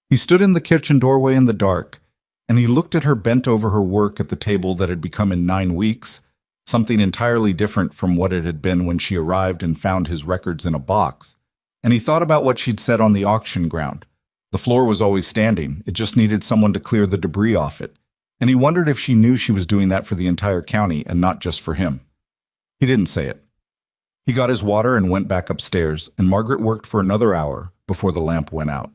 He stood in the kitchen doorway in the dark, and he looked at her bent over her work at the table that had become in 9 weeks, something entirely different from what it had been when she arrived and found his records in a box. And he thought about what she'd said on the auction ground. The floor was always standing, it just needed someone to clear the debris off it. And he wondered if she knew she was doing that for the entire county and not just for him. He didn't say it. He got his water and went back upstairs, and Margaret worked for another hour before the lamp went out.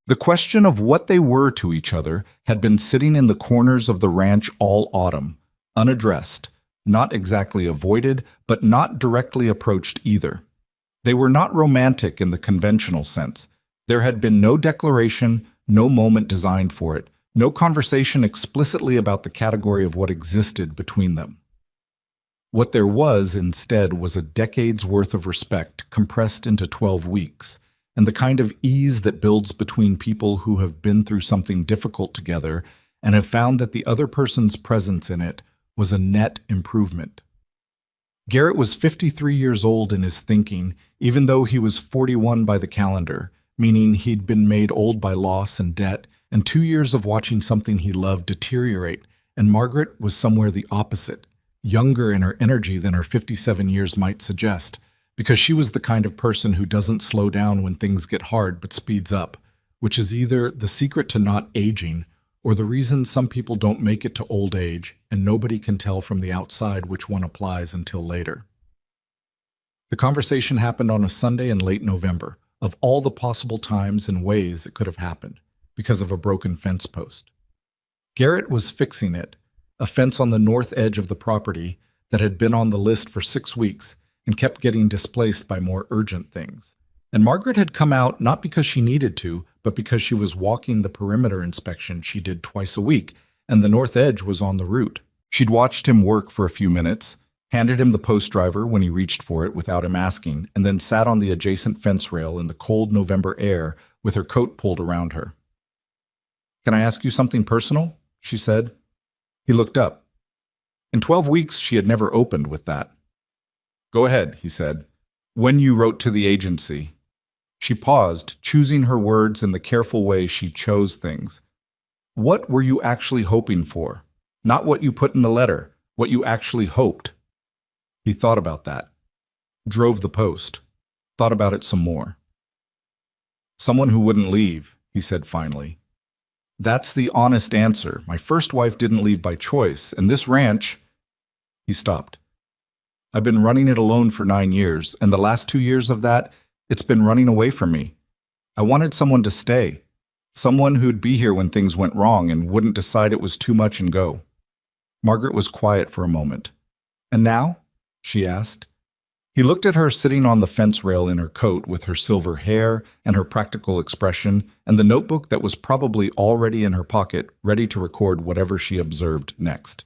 The question of what they were to each other had been sitting in the corners of the ranch all autumn, unaddressed, not exactly avoided, but not directly approached either. They were not romantic in the conventional sense. There had been no declaration, no moment designed for it, no conversation explicitly about the category of what existed between them. What there was, instead, was a decade's worth of respect compressed into 12 weeks, and the kind of ease that builds between people who have been through something difficult together and have found that the other person's presence in it was a net improvement. Garrett was 53 years old in his thinking, even though he was 41 by the calendar, meaning he'd been made old by loss and debt, and 2 years of watching something he loved deteriorate, and Margaret was somewhere the opposite, younger in her energy than her 57 years might suggest, because she was the kind of person who doesn't slow down when things get hard but speeds up, which is either the secret to not aging or the reason some people don't make it to old age and nobody can tell from the outside which one applies until later. The conversation happened on a Sunday in late November, of all the possible times and ways it could have happened, because of a broken fence post. Garrett was fixing it, a fence on the north edge of the property that had been on the list for 6 weeks and kept getting displaced by more urgent things. And Margaret had come out not because she needed to, but because she was walking the perimeter inspection she did twice a week, and the north edge was on the route. She'd watched him work for a few minutes, handed him the post driver when he reached for it without him asking, and then sat on the adjacent fence rail in the cold November air with her coat pulled around her. "Can I ask you something personal?" she said. He looked up. In 12 weeks, she had never opened with that. "Go ahead," he said. "When you wrote to the agency." She paused, choosing her words in the careful way she chose things. "What were you actually hoping for? Not what you put in the letter, what you actually hoped." He thought about that. Drove the post. Thought about it some more. "Someone who wouldn't leave," he said finally. "That's the honest answer. My first wife didn't leave by choice, and this ranch—" He stopped. "I've been running it alone for 9 years, and the last 2 years of that, it's been running away from me. I wanted someone to stay, someone who'd be here when things went wrong and wouldn't decide it was too much and go." Margaret was quiet for a moment. "And now?" she asked. He looked at her sitting on the fence rail in her coat with her silver hair and her practical expression and the notebook that was probably already in her pocket, ready to record whatever she observed next.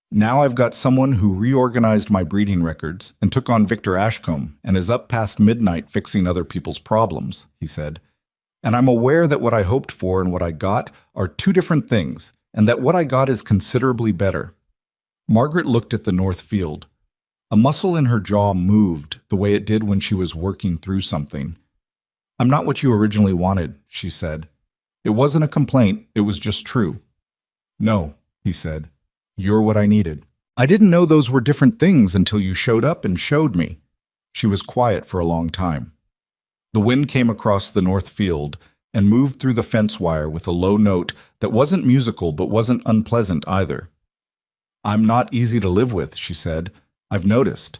"Now I've got someone who reorganized my breeding records and took on Victor Ashcombe and is up past midnight fixing other people's problems," he said. "And I'm aware that what I hoped for and what I got are 2 different things, and that what I got is considerably better." Margaret looked at the north field. A muscle in her jaw moved the way it did when she was working through something. "I'm not what you originally wanted," she said. "It wasn't a complaint, it was just true." "No," he said. "You're what I needed. I didn't know those were different things until you showed up and showed me." She was quiet for a long time. The wind came across the north field and moved through the fence wire with a low note that wasn't musical but wasn't unpleasant either. "I'm not easy to live with," she said. "I've noticed."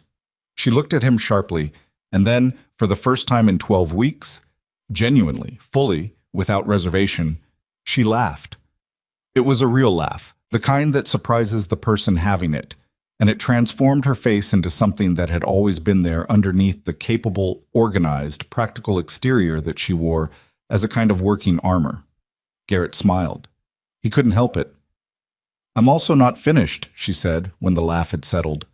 She looked at him sharply, and then, for the first time in 12 weeks, genuinely, fully, without reservation, she laughed. It was a real laugh, the kind that surprises the person having it, and it transformed her face into something that had always been there underneath the capable, organized, practical exterior that she wore as a kind of working armor. Garrett smiled. He couldn't help it. "I'm also not finished," she said, when the laugh had settled.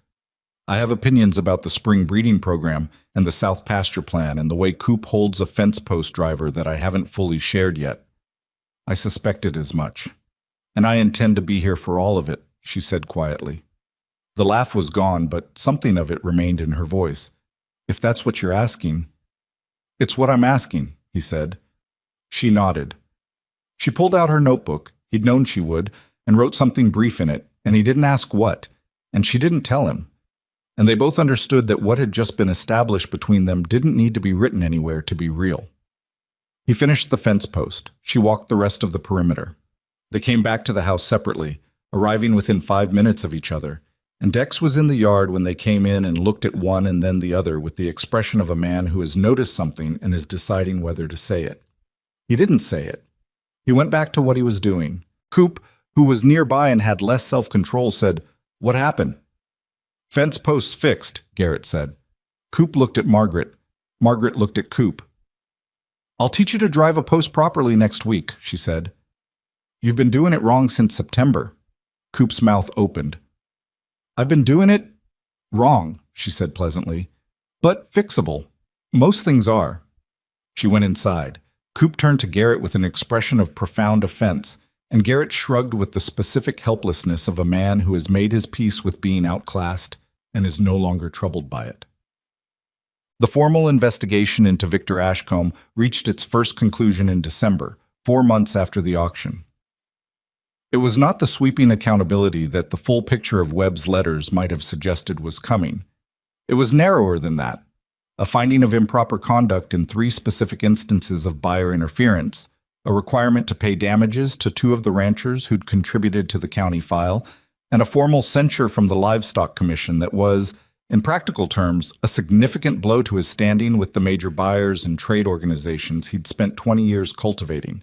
"I have opinions about the spring breeding program and the South Pasture Plan and the way Coop holds a fence post driver that I haven't fully shared yet." "I suspected as much. And I intend to be here for all of it," she said quietly. The laugh was gone, but something of it remained in her voice. "If that's what you're asking." "It's what I'm asking," he said. She nodded. She pulled out her notebook, he'd known she would, and wrote something brief in it, and he didn't ask what, and she didn't tell him. And they both understood that what had just been established between them didn't need to be written anywhere to be real. He finished the fence post. She walked the rest of the perimeter. They came back to the house separately, arriving within 5 minutes of each other, and Dex was in the yard when they came in and looked at one and then the other with the expression of a man who has noticed something and is deciding whether to say it. He didn't say it. He went back to what he was doing. Coop, who was nearby and had less self-control, said, "What happened?" "Fence posts fixed," Garrett said. Coop looked at Margaret. Margaret looked at Coop. "I'll teach you to drive a post properly next week," she said. "You've been doing it wrong since September." Coop's mouth opened. "I've been doing it wrong," she said pleasantly, "but fixable. Most things are." She went inside. Coop turned to Garrett with an expression of profound offense, and Garrett shrugged with the specific helplessness of a man who has made his peace with being outclassed and is no longer troubled by it. The formal investigation into Victor Ashcombe reached its first conclusion in December, 4 months after the auction. It was not the sweeping accountability that the full picture of Webb's letters might have suggested was coming. It was narrower than that. A finding of improper conduct in 3 specific instances of buyer interference, a requirement to pay damages to 2 of the ranchers who'd contributed to the county file, and a formal censure from the Livestock Commission that was, in practical terms, a significant blow to his standing with the major buyers and trade organizations he'd spent 20 years cultivating.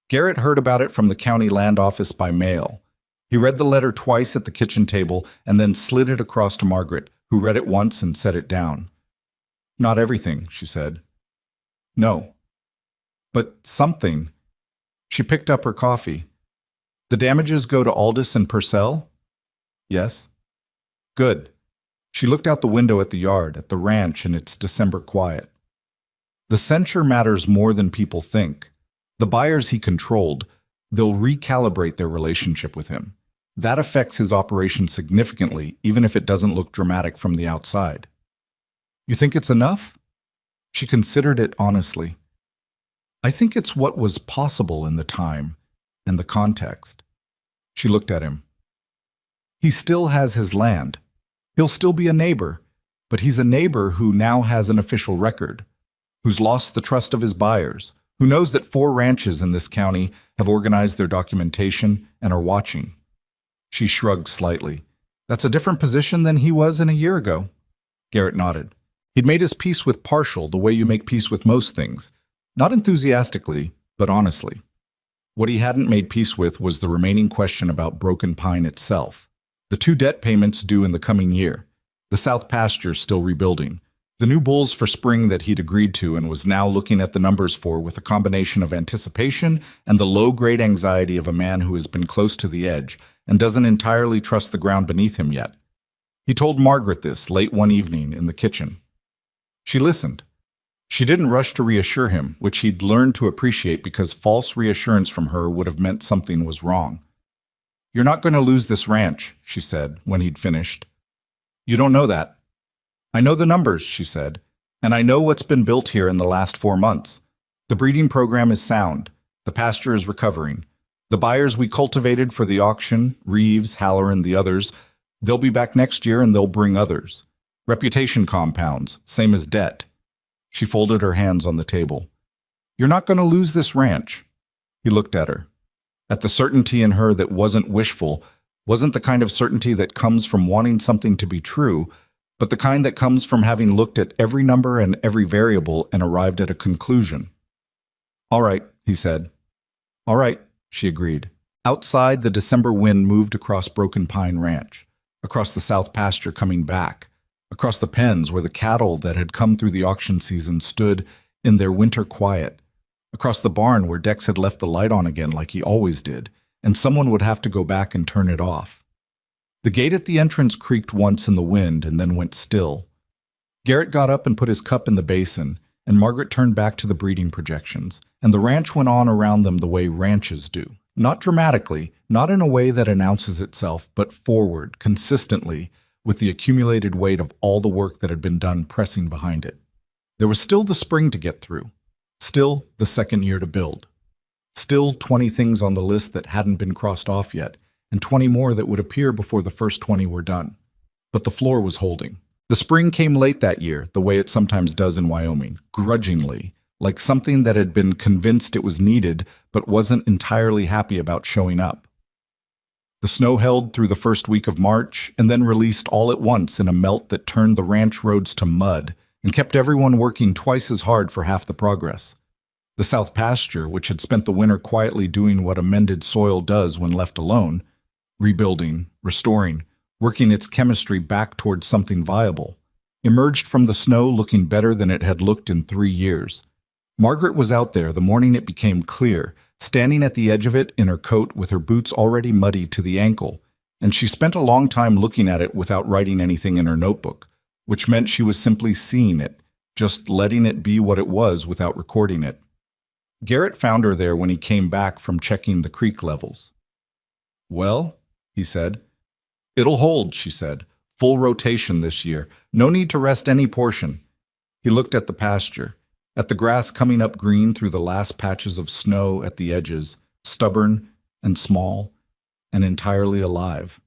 Garrett heard about it from the county land office by mail. He read the letter twice at the kitchen table and then slid it across to Margaret, who read it once and set it down. "Not everything," she said. "No. But something." She picked up her coffee. "The damages go to Aldous and Purcell?" "Yes." "Good." She looked out the window at the yard, at the ranch in its December quiet. "The censure matters more than people think. The buyers he controlled, they'll recalibrate their relationship with him. That affects his operation significantly, even if it doesn't look dramatic from the outside." "You think it's enough?" She considered it honestly. "I think it's what was possible in the time and the context." She looked at him. "He still has his land. He'll still be a neighbor, but he's a neighbor who now has an official record, who's lost the trust of his buyers, who knows that 4 ranches in this county have organized their documentation and are watching." She shrugged slightly. "That's a different position than he was in a year ago." Garrett nodded. He'd made his peace with partial the way you make peace with most things. Not enthusiastically, but honestly. What he hadn't made peace with was the remaining question about Broken Pine itself. The 2 debt payments due in the coming year. The South Pasture still rebuilding. The new bulls for spring that he'd agreed to and was now looking at the numbers for with a combination of anticipation and the low-grade anxiety of a man who has been close to the edge and doesn't entirely trust the ground beneath him yet. He told Margaret this late one evening in the kitchen. She listened. She didn't rush to reassure him, which he'd learned to appreciate because false reassurance from her would have meant something was wrong. "You're not going to lose this ranch," she said when he'd finished. "You don't know that." "I know the numbers," she said, "and I know what's been built here in the last 4 months. The breeding program is sound. The pasture is recovering. The buyers we cultivated for the auction, Reeves, Halloran, the others, they'll be back next year and they'll bring others. Reputation compounds, same as debt. She folded her hands on the table. "You're not going to lose this ranch." He looked at her. At the certainty in her that wasn't wishful, wasn't the kind of certainty that comes from wanting something to be true, but the kind that comes from having looked at every number and every variable and arrived at a conclusion. "All right," he said. "All right," she agreed. Outside, the December wind moved across Broken Pine Ranch, across the south pasture coming back, across the pens where the cattle that had come through the auction season stood in their winter quiet, across the barn where Dex had left the light on again like he always did, and someone would have to go back and turn it off. The gate at the entrance creaked once in the wind and then went still. Garrett got up and put his cup in the basin, and Margaret turned back to the breeding projections, and the ranch went on around them the way ranches do. Not dramatically, not in a way that announces itself, but forward, consistently, with the accumulated weight of all the work that had been done pressing behind it. There was still the spring to get through. Still the second year to build. Still 20 things on the list that hadn't been crossed off yet, and 20 more that would appear before the first 20 were done. But the floor was holding. The spring came late that year, the way it sometimes does in Wyoming, grudgingly, like something that had been convinced it was needed but wasn't entirely happy about showing up. The snow held through the first week of March and then released all at once in a melt that turned the ranch roads to mud and kept everyone working twice as hard for half the progress. The south pasture, which had spent the winter quietly doing what amended soil does when left alone, rebuilding, restoring, working its chemistry back towards something viable, emerged from the snow looking better than it had looked in 3 years. Margaret was out there the morning it became clear, standing at the edge of it in her coat with her boots already muddy to the ankle, and she spent a long time looking at it without writing anything in her notebook, which meant she was simply seeing it, just letting it be what it was without recording it. Garrett found her there when he came back from checking the creek levels. "Well," he said. "It'll hold," she said. "Full rotation this year. No need to rest any portion." He looked at the pasture, at the grass coming up green through the last patches of snow at the edges, stubborn and small and entirely alive.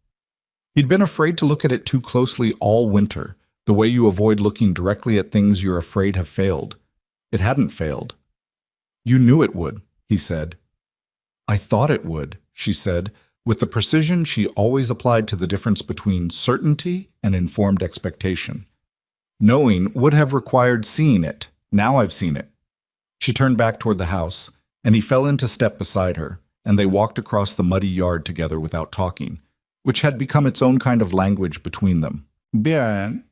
He'd been afraid to look at it too closely all winter, the way you avoid looking directly at things you're afraid have failed. It hadn't failed. "You knew it would," he said. "I thought it would," she said, with the precision she always applied to the difference between certainty and informed expectation. "Knowing would have required seeing it. Now I've seen it." She turned back toward the house, and he fell into step beside her, and they walked across the muddy yard together without talking, which had become its own kind of language between them. Bien.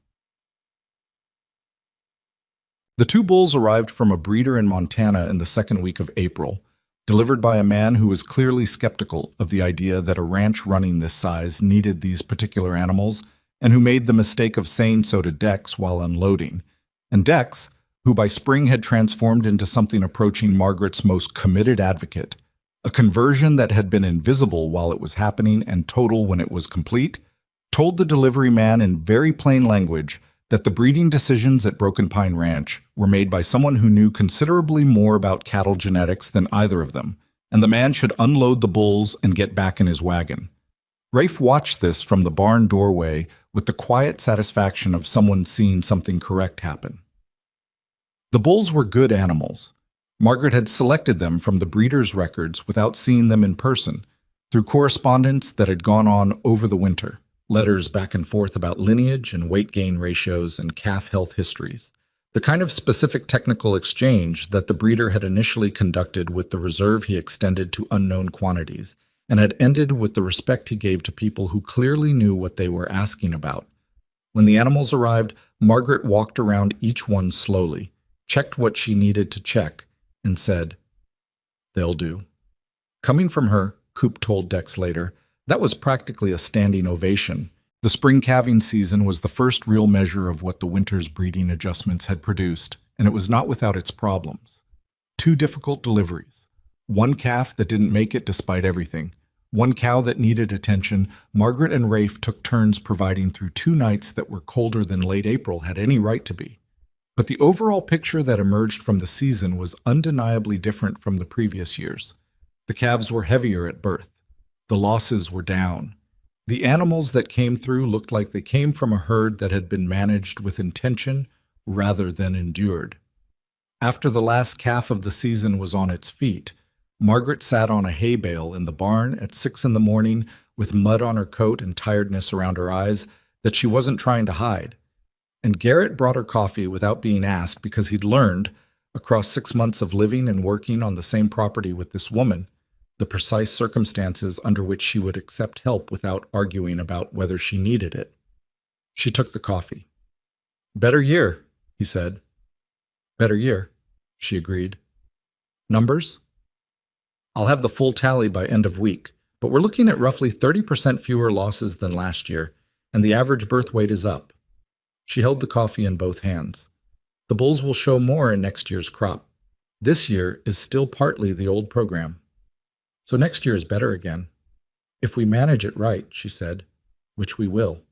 The two bulls arrived from a breeder in Montana in the second week of April, delivered by a man who was clearly skeptical of the idea that a ranch running this size needed these particular animals, and who made the mistake of saying so to Dex while unloading. And Dex, who by spring had transformed into something approaching Margaret's most committed advocate, a conversion that had been invisible while it was happening and total when it was complete, told the delivery man in very plain language that the breeding decisions at Broken Pine Ranch were made by someone who knew considerably more about cattle genetics than either of them, and the man should unload the bulls and get back in his wagon. Rafe watched this from the barn doorway with the quiet satisfaction of someone seeing something correct happen. The bulls were good animals. Margaret had selected them from the breeder's records without seeing them in person, through correspondence that had gone on over the winter, letters back and forth about lineage and weight gain ratios and calf health histories, the kind of specific technical exchange that the breeder had initially conducted with the reserve he extended to unknown quantities, and had ended with the respect he gave to people who clearly knew what they were asking about. When the animals arrived, Margaret walked around each one slowly, checked what she needed to check, and said, "They'll do." Coming from her, Coop told Dex later, that was practically a standing ovation. The spring calving season was the first real measure of what the winter's breeding adjustments had produced, and it was not without its problems. 2 difficult deliveries. 1 calf that didn't make it despite everything. 1 cow that needed attention. Margaret and Rafe took turns providing through 2 nights that were colder than late April had any right to be. But the overall picture that emerged from the season was undeniably different from the previous years. The calves were heavier at birth. The losses were down. The animals that came through looked like they came from a herd that had been managed with intention rather than endured. After the last calf of the season was on its feet, Margaret sat on a hay bale in the barn at 6 in the morning with mud on her coat and tiredness around her eyes that she wasn't trying to hide. And Garrett brought her coffee without being asked because he'd learned, across 6 months of living and working on the same property with this woman, the precise circumstances under which she would accept help without arguing about whether she needed it. She took the coffee. "Better year," he said. "Better year," she agreed. "Numbers?" "I'll have the full tally by end of week, but we're looking at roughly 30% fewer losses than last year, and the average birth weight is up." She held the coffee in both hands. "The bulls will show more in next year's crop. This year is still partly the old program. So next year is better again. If we manage it right," she said, "which we will."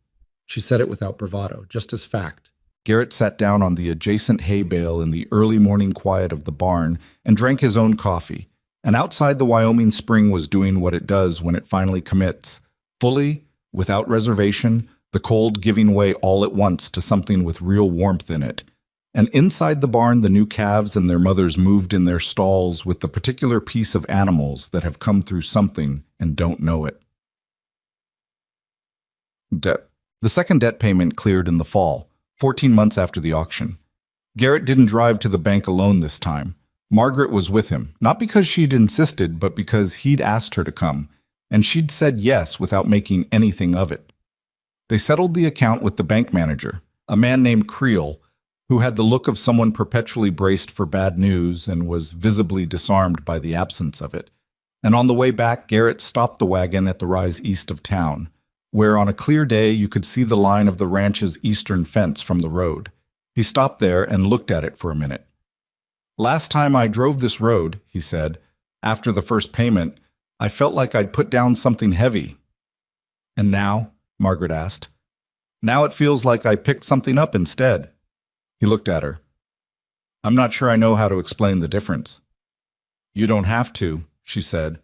She said it without bravado, just as fact. Garrett sat down on the adjacent hay bale in the early morning quiet of the barn and drank his own coffee. And outside, the Wyoming spring was doing what it does when it finally commits, fully, without reservation, the cold giving way all at once to something with real warmth in it. And inside the barn, the new calves and their mothers moved in their stalls with the particular piece of animals that have come through something and don't know it. Debt. The second debt payment cleared in the fall, 14 months after the auction. Garrett didn't drive to the bank alone this time. Margaret was with him, not because she'd insisted, but because he'd asked her to come, and she'd said yes without making anything of it. They settled the account with the bank manager, a man named Creel, who had the look of someone perpetually braced for bad news and was visibly disarmed by the absence of it. And on the way back, Garrett stopped the wagon at the rise east of town, where on a clear day you could see the line of the ranch's eastern fence from the road. He stopped there and looked at it for a minute. "Last time I drove this road," he said, "after the first payment, I felt like I'd put down something heavy." "And now?" Margaret asked. "Now it feels like I picked something up instead." He looked at her. "I'm not sure I know how to explain the difference." "You don't have to," she said.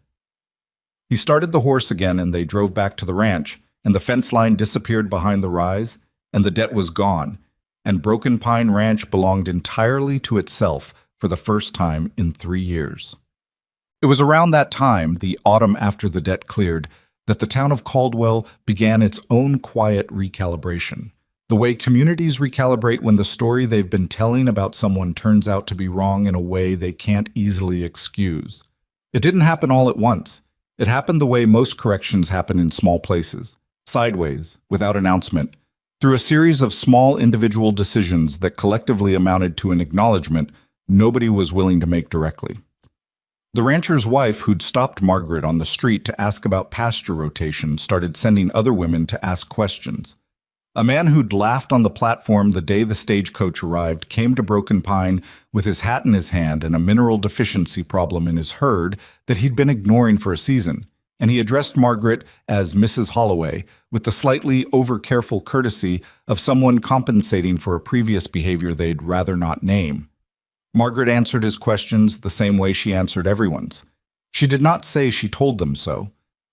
He started the horse again and they drove back to the ranch, and the fence line disappeared behind the rise, and the debt was gone, and Broken Pine Ranch belonged entirely to itself for the first time in 3 years. It was around that time, the autumn after the debt cleared, that the town of Caldwell began its own quiet recalibration. The way communities recalibrate when the story they've been telling about someone turns out to be wrong in a way they can't easily excuse. It didn't happen all at once. It happened the way most corrections happen in small places, sideways, without announcement, through a series of small individual decisions that collectively amounted to an acknowledgement nobody was willing to make directly. The rancher's wife, who'd stopped Margaret on the street to ask about pasture rotation, started sending other women to ask questions. A man who'd laughed on the platform the day the stagecoach arrived came to Broken Pine with his hat in his hand and a mineral deficiency problem in his herd that he'd been ignoring for a season, and he addressed Margaret as Mrs. Holloway with the slightly over-careful courtesy of someone compensating for a previous behavior they'd rather not name. Margaret answered his questions the same way she answered everyone's. She did not say she told them so.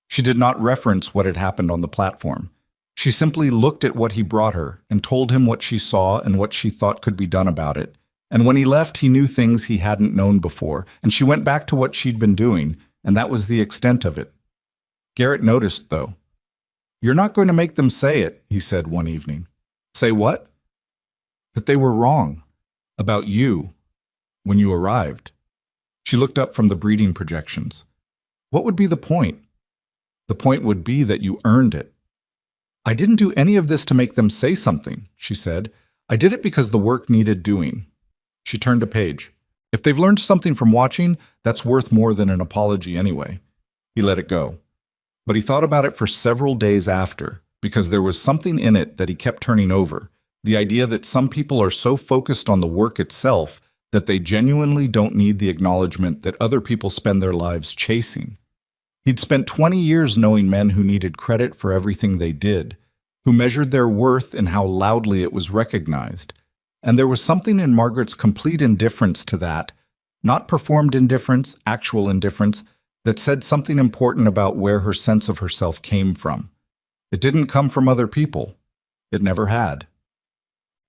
She did not reference what had happened on the platform. She simply looked at what he brought her and told him what she saw and what she thought could be done about it. And when he left, he knew things he hadn't known before, and she went back to what she'd been doing, and that was the extent of it. Garrett noticed, though. "You're not going to make them say it," he said one evening. "Say what?" "That they were wrong. About you. When you arrived." She looked up from the breeding projections. "What would be the point?" "The point would be that you earned it." "I didn't do any of this to make them say something," she said. "I did it because the work needed doing." She turned a page. "If they've learned something from watching, that's worth more than an apology anyway." He let it go. But he thought about it for several days after, because there was something in it that he kept turning over, the idea that some people are so focused on the work itself that they genuinely don't need the acknowledgement that other people spend their lives chasing. He'd spent 20 years knowing men who needed credit for everything they did, who measured their worth in how loudly it was recognized. And there was something in Margaret's complete indifference to that, not performed indifference, actual indifference, that said something important about where her sense of herself came from. It didn't come from other people. It never had.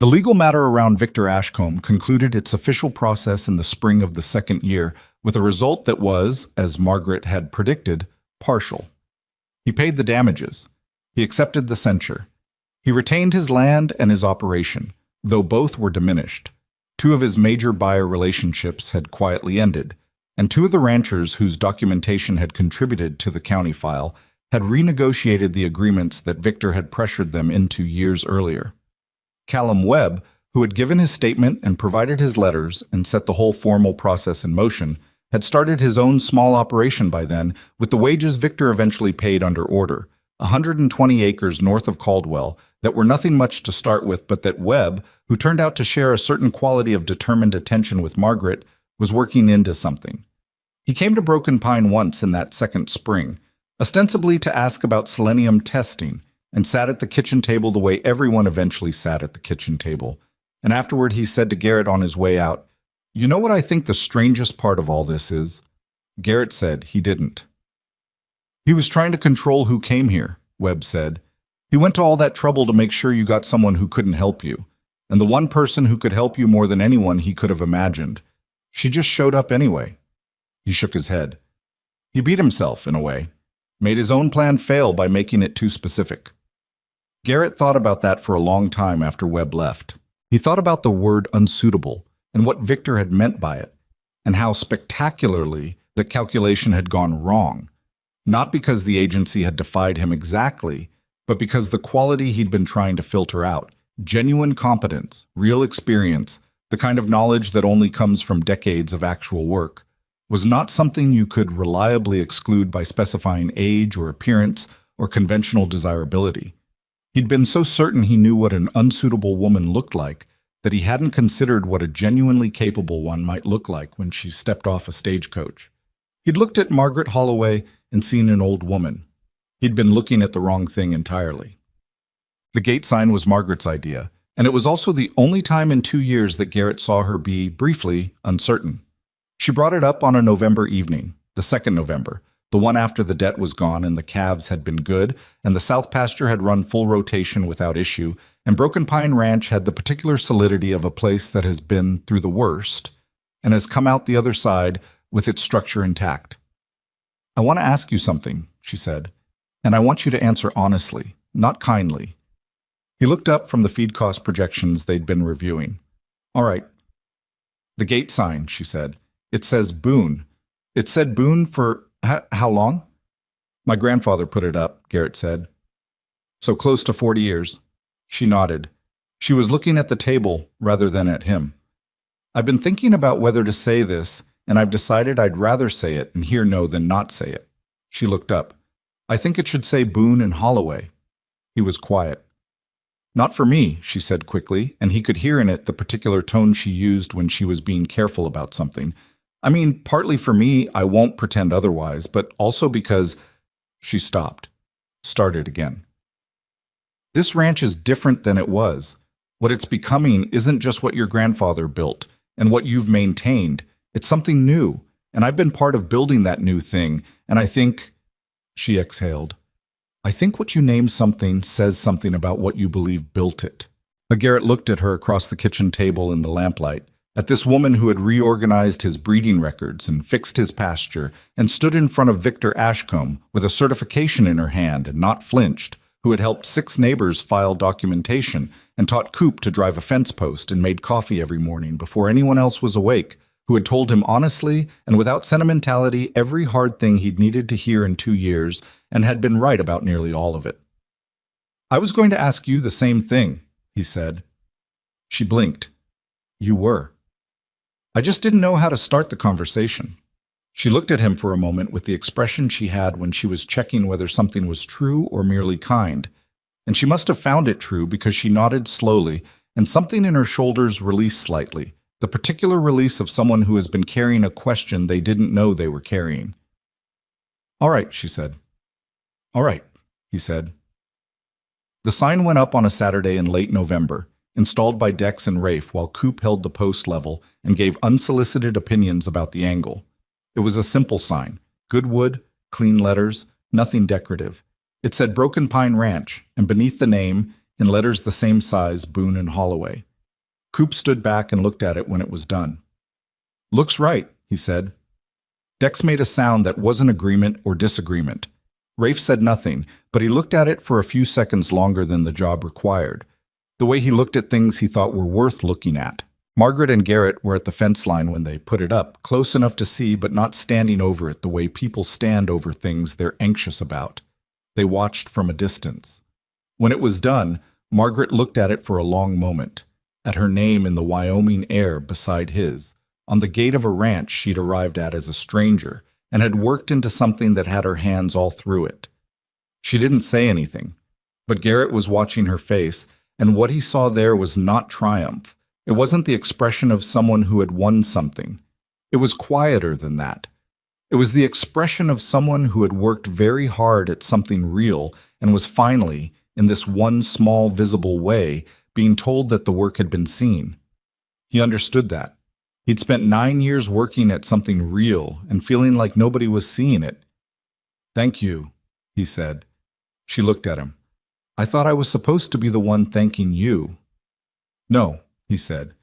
The legal matter around Victor Ashcombe concluded its official process in the spring of the second year with a result that was, as Margaret had predicted, partial. He paid the damages. He accepted the censure. He retained his land and his operation, though both were diminished. Two of his major buyer relationships had quietly ended, and two of the ranchers whose documentation had contributed to the county file had renegotiated the agreements that Victor had pressured them into years earlier. Callum Webb, who had given his statement and provided his letters and set the whole formal process in motion, had started his own small operation by then with the wages Victor eventually paid under order, 120 acres north of Caldwell, that were nothing much to start with, but that Webb, who turned out to share a certain quality of determined attention with Margaret, was working into something. He came to Broken Pine once in that second spring, ostensibly to ask about selenium testing, and sat at the kitchen table the way everyone eventually sat at the kitchen table. And afterward he said to Garrett on his way out, "You know what I think the strangest part of all this is?" Garrett said he didn't. "He was trying to control who came here," Webb said. "He went to all that trouble to make sure you got someone who couldn't help you. And the one person who could help you more than anyone he could have imagined. She just showed up anyway." He shook his head. He beat himself, in a way. Made his own plan fail by making it too specific. Garrett thought about that for a long time after Webb left. He thought about the word unsuitable and what Victor had meant by it, and how spectacularly the calculation had gone wrong. Not because the agency had defied him exactly, but because the quality he'd been trying to filter out, genuine competence, real experience, the kind of knowledge that only comes from decades of actual work, was not something you could reliably exclude by specifying age or appearance or conventional desirability. He'd been so certain he knew what an unsuitable woman looked like that he hadn't considered what a genuinely capable one might look like when she stepped off a stagecoach. He'd looked at Margaret Holloway and seen an old woman. He'd been looking at the wrong thing entirely. The gate sign was Margaret's idea, and it was also the only time in 2 years that Garrett saw her be, briefly, uncertain. She brought it up on a November evening, the 2nd November, the one after the debt was gone and the calves had been good, and the south pasture had run full rotation without issue, and Broken Pine Ranch had the particular solidity of a place that has been through the worst and has come out the other side with its structure intact. "I want to ask you something," she said, "and I want you to answer honestly, not kindly." He looked up from the feed cost projections they'd been reviewing. "All right." "The gate sign," she said. "It says Boone. It said Boone for how long?" "My grandfather put it up," Garrett said. "So close to 40 years. She nodded. She was looking at the table rather than at him. "I've been thinking about whether to say this, and I've decided I'd rather say it and hear no than not say it." She looked up. "I think it should say Boone and Holloway." He was quiet. "Not for me," she said quickly, and he could hear in it the particular tone she used when she was being careful about something. "I mean, partly for me, I won't pretend otherwise, but also because—" She stopped, started again. "This ranch is different than it was. What it's becoming isn't just what your grandfather built and what you've maintained. It's something new, and I've been part of building that new thing, and I think—" She exhaled. "I think what you name something says something about what you believe built it." Garrett looked at her across the kitchen table in the lamplight, at this woman who had reorganized his breeding records and fixed his pasture, and stood in front of Victor Ashcombe with a certification in her hand and not flinched, who had helped 6 neighbors file documentation and taught Coop to drive a fence post and made coffee every morning before anyone else was awake, who had told him honestly and without sentimentality every hard thing he'd needed to hear in 2 years and had been right about nearly all of it. "I was going to ask you the same thing," he said. She blinked. "You were." "I just didn't know how to start the conversation." She looked at him for a moment with the expression she had when she was checking whether something was true or merely kind, and she must have found it true because she nodded slowly and something in her shoulders released slightly, the particular release of someone who has been carrying a question they didn't know they were carrying. "All right," she said. "All right," he said. The sign went up on a Saturday in late November, installed by Dex and Rafe while Coop held the post level and gave unsolicited opinions about the angle. It was a simple sign, good wood, clean letters, nothing decorative. It said Broken Pine Ranch, and beneath the name, in letters the same size, Boone and Holloway. Coop stood back and looked at it when it was done. "Looks right," he said. Dex made a sound that wasn't agreement or disagreement. Rafe said nothing, but he looked at it for a few seconds longer than the job required. The way he looked at things he thought were worth looking at. Margaret and Garrett were at the fence line when they put it up, close enough to see but not standing over it the way people stand over things they're anxious about. They watched from a distance. When it was done, Margaret looked at it for a long moment, at her name in the Wyoming air beside his, on the gate of a ranch she'd arrived at as a stranger and had worked into something that had her hands all through it. She didn't say anything, but Garrett was watching her face, and what he saw there was not triumph. It wasn't the expression of someone who had won something. It was quieter than that. It was the expression of someone who had worked very hard at something real and was finally, in this one small visible way, being told that the work had been seen. He understood that. He'd spent 9 years working at something real and feeling like nobody was seeing it. "Thank you," he said. She looked at him. "I thought I was supposed to be the one thanking you." "No," he said.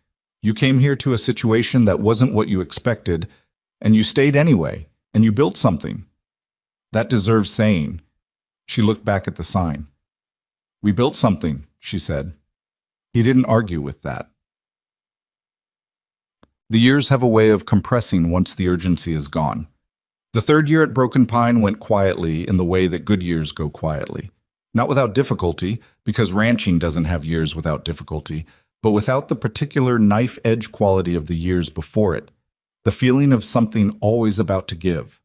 "You came here to a situation that wasn't what you expected, and you stayed anyway, and you built something. That deserves saying." She looked back at the sign. "We built something," she said. He didn't argue with that. The years have a way of compressing once the urgency is gone. The third year at Broken Pine went quietly in the way that good years go quietly. Not without difficulty, because ranching doesn't have years without difficulty, but without the particular knife-edge quality of the years before it, the feeling of something always about to give.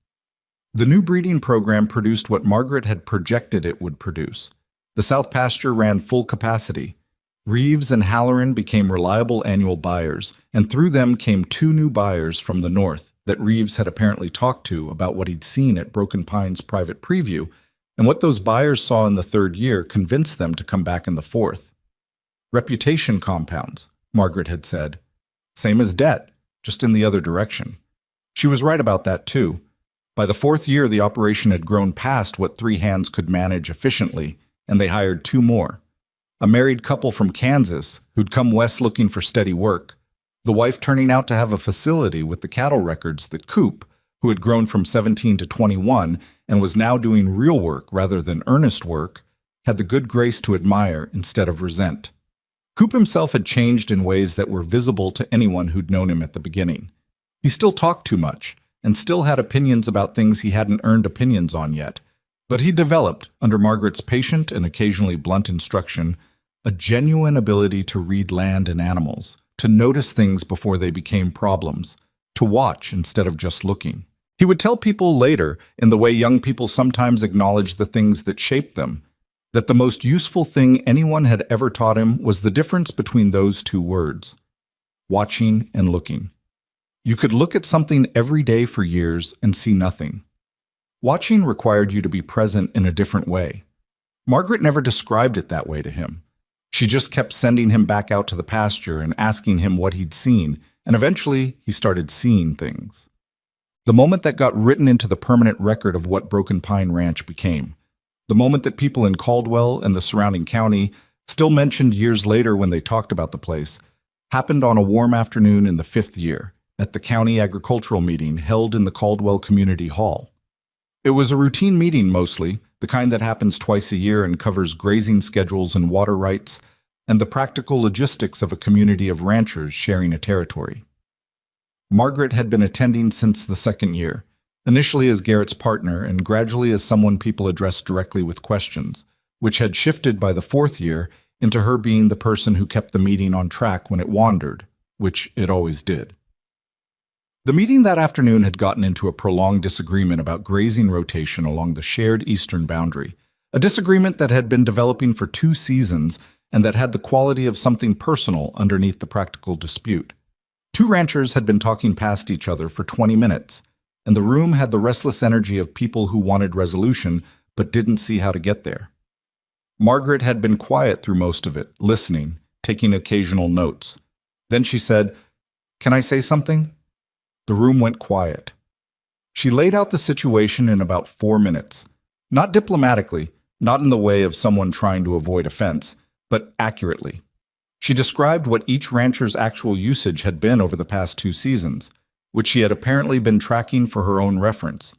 The new breeding program produced what Margaret had projected it would produce. The South Pasture ran full capacity. Reeves and Halloran became reliable annual buyers, and through them came 2 new buyers from the north that Reeves had apparently talked to about what he'd seen at Broken Pine's private preview, and what those buyers saw in the third year convinced them to come back in the fourth. Reputation compounds, Margaret had said. Same as debt, just in the other direction. She was right about that too. By the fourth year, the operation had grown past what 3 hands could manage efficiently, and they hired 2 more. A married couple from Kansas who'd come west looking for steady work, the wife turning out to have a facility with the cattle records that Coop, who had grown from 17 to 21 and was now doing real work rather than earnest work, had the good grace to admire instead of resent. Coop himself had changed in ways that were visible to anyone who'd known him at the beginning. He still talked too much, and still had opinions about things he hadn't earned opinions on yet. But he developed, under Margaret's patient and occasionally blunt instruction, a genuine ability to read land and animals, to notice things before they became problems, to watch instead of just looking. He would tell people later, in the way young people sometimes acknowledge the things that shaped them, that the most useful thing anyone had ever taught him was the difference between those 2 words, watching and looking. You could look at something every day for years and see nothing. Watching required you to be present in a different way. Margaret never described it that way to him. She just kept sending him back out to the pasture and asking him what he'd seen, and eventually he started seeing things. The moment that got written into the permanent record of what Broken Pine Ranch became. The moment that people in Caldwell and the surrounding county still mentioned years later when they talked about the place, happened on a warm afternoon in the 5th year, at the county agricultural meeting held in the Caldwell Community Hall. It was a routine meeting mostly, the kind that happens twice a year and covers grazing schedules and water rights, and the practical logistics of a community of ranchers sharing a territory. Margaret had been attending since the 2nd year, initially as Garrett's partner and gradually as someone people addressed directly with questions, which had shifted by the 4th year into her being the person who kept the meeting on track when it wandered, which it always did. The meeting that afternoon had gotten into a prolonged disagreement about grazing rotation along the shared eastern boundary, a disagreement that had been developing for 2 seasons and that had the quality of something personal underneath the practical dispute. 2 ranchers had been talking past each other for 20 minutes, and the room had the restless energy of people who wanted resolution but didn't see how to get there. Margaret had been quiet through most of it, listening, taking occasional notes. Then she said, "Can I say something?" The room went quiet. She laid out the situation in about 4 minutes. Not diplomatically, not in the way of someone trying to avoid offense, but accurately. She described what each rancher's actual usage had been over the past 2 seasons, which she had apparently been tracking for her own reference.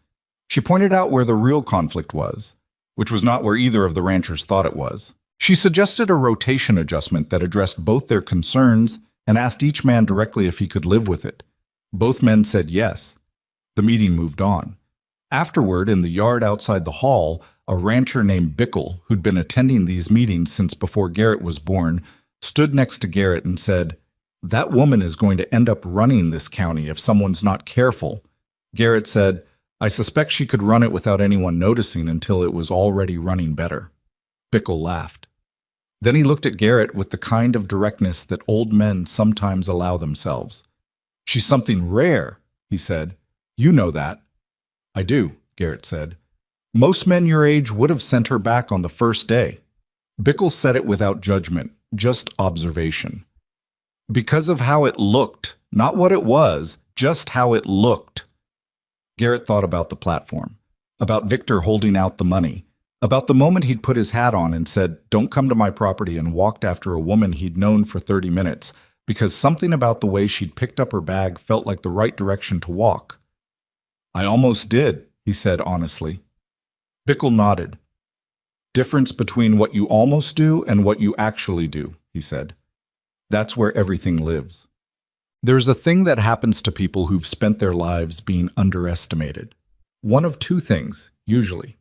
She pointed out where the real conflict was, which was not where either of the ranchers thought it was. She suggested a rotation adjustment that addressed both their concerns and asked each man directly if he could live with it. Both men said yes. The meeting moved on. Afterward, in the yard outside the hall, a rancher named Bickle, who'd been attending these meetings since before Garrett was born, stood next to Garrett and said, "That woman is going to end up running this county if someone's not careful." Garrett said, "I suspect she could run it without anyone noticing until it was already running better." Bickle laughed. Then he looked at Garrett with the kind of directness that old men sometimes allow themselves. "She's something rare," he said. "You know that." "I do," Garrett said. "Most men your age would have sent her back on the first day." Bickle said it without judgment, just observation. "Because of how it looked, not what it was, just how it looked." Garrett thought about the platform, about Victor holding out the money, about the moment he'd put his hat on and said, "Don't come to my property," and walked after a woman he'd known for 30 minutes, because something about the way she'd picked up her bag felt like the right direction to walk. "I almost did," he said honestly. Bickle nodded. "Difference between what you almost do and what you actually do," he said. "That's where everything lives." There's a thing that happens to people who've spent their lives being underestimated. One of two things, usually.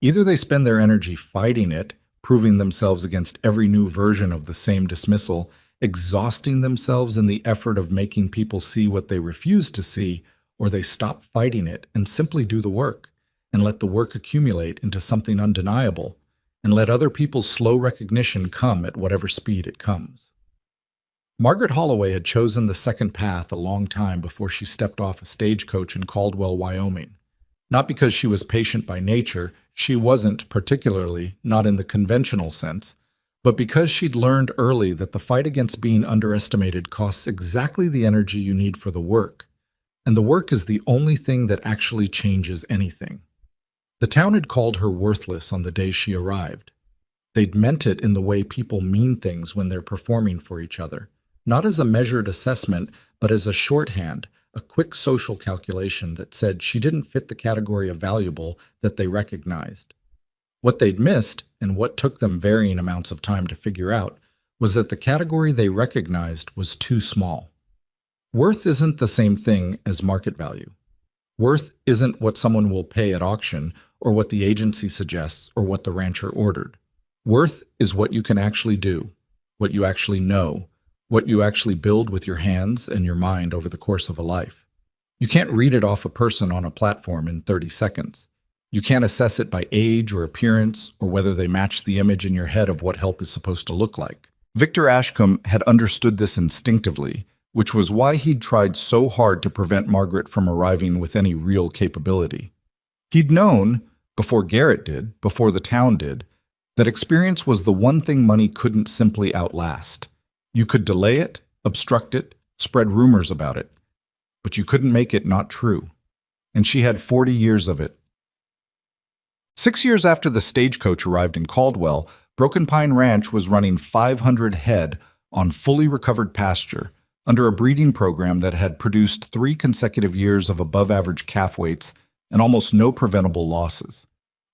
Either they spend their energy fighting it, proving themselves against every new version of the same dismissal, exhausting themselves in the effort of making people see what they refuse to see, or they stop fighting it and simply do the work, and let the work accumulate into something undeniable, and let other people's slow recognition come at whatever speed it comes. Margaret Holloway had chosen the second path a long time before she stepped off a stagecoach in Caldwell, Wyoming. Not because she was patient by nature, she wasn't particularly, not in the conventional sense, but because she'd learned early that the fight against being underestimated costs exactly the energy you need for the work, and the work is the only thing that actually changes anything. The town had called her worthless on the day she arrived. They'd meant it in the way people mean things when they're performing for each other, not as a measured assessment, but as a shorthand, a quick social calculation that said she didn't fit the category of valuable that they recognized. What they'd missed, and what took them varying amounts of time to figure out, was that the category they recognized was too small. Worth isn't the same thing as market value. Worth isn't what someone will pay at auction, or what the agency suggests, or what the rancher ordered. Worth is what you can actually do, what you actually know, what you actually build with your hands and your mind over the course of a life. You can't read it off a person on a platform in 30 seconds. You can't assess it by age or appearance or whether they match the image in your head of what help is supposed to look like. Victor Ashcombe had understood this instinctively, which was why he'd tried so hard to prevent Margaret from arriving with any real capability. He'd known, before Garrett did, before the town did, that experience was the one thing money couldn't simply outlast. You could delay it, obstruct it, spread rumors about it, but you couldn't make it not true. And she had 40 years of it. 6 years after the stagecoach arrived in Caldwell, Broken Pine Ranch was running 500 head on fully recovered pasture under a breeding program that had produced 3 consecutive years of above-average calf weights and almost no preventable losses.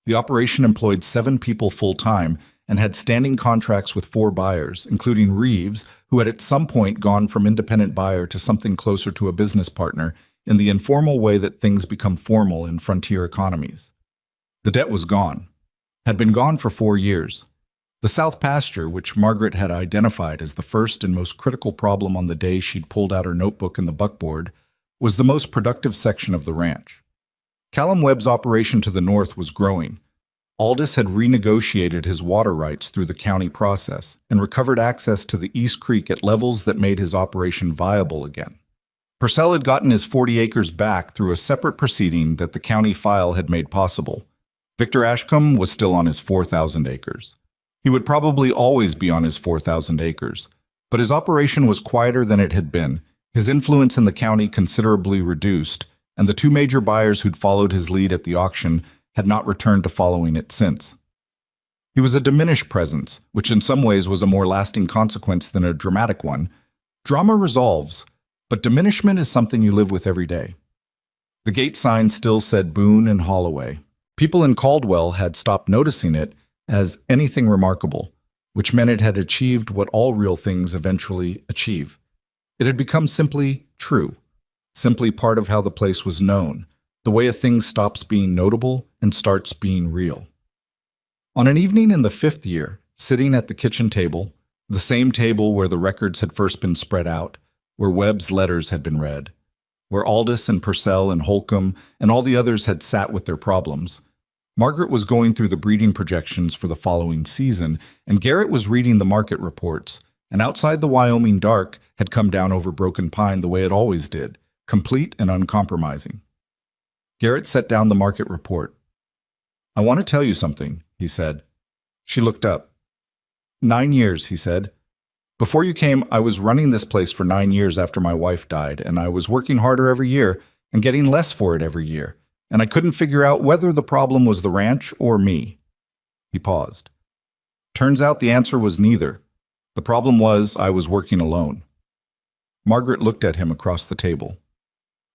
The operation employed 7 people full-time and had standing contracts with 4 buyers, including Reeves, who had at some point gone from independent buyer to something closer to a business partner in the informal way that things become formal in frontier economies. The debt was gone, had been gone for 4 years. The south pasture, which Margaret had identified as the first and most critical problem on the day she'd pulled out her notebook and the buckboard, was the most productive section of the ranch. Callum Webb's operation to the north was growing. Aldous had renegotiated his water rights through the county process and recovered access to the East Creek at levels that made his operation viable again. Purcell had gotten his 40 acres back through a separate proceeding that the county file had made possible. Victor Ashcombe was still on his 4,000 acres. He would probably always be on his 4,000 acres, but his operation was quieter than it had been, his influence in the county considerably reduced, and the 2 major buyers who'd followed his lead at the auction had not returned to following it since. He was a diminished presence, which in some ways was a more lasting consequence than a dramatic one. Drama resolves, but diminishment is something you live with every day. The gate sign still said Boone and Holloway. People in Caldwell had stopped noticing it as anything remarkable, which meant it had achieved what all real things eventually achieve. It had become simply true, simply part of how the place was known, the way a thing stops being notable and starts being real. On an evening in the 5th year, sitting at the kitchen table, the same table where the records had first been spread out, where Webb's letters had been read, where Aldous and Purcell and Holcomb and all the others had sat with their problems, Margaret was going through the breeding projections for the following season, and Garrett was reading the market reports, and outside the Wyoming dark had come down over Broken Pine the way it always did, complete and uncompromising. Garrett set down the market report. "I want to tell you something," he said. She looked up. 9 years, he said. "Before you came, I was running this place for 9 years after my wife died, and I was working harder every year and getting less for it every year, and I couldn't figure out whether the problem was the ranch or me." He paused. "Turns out the answer was neither. The problem was I was working alone." Margaret looked at him across the table.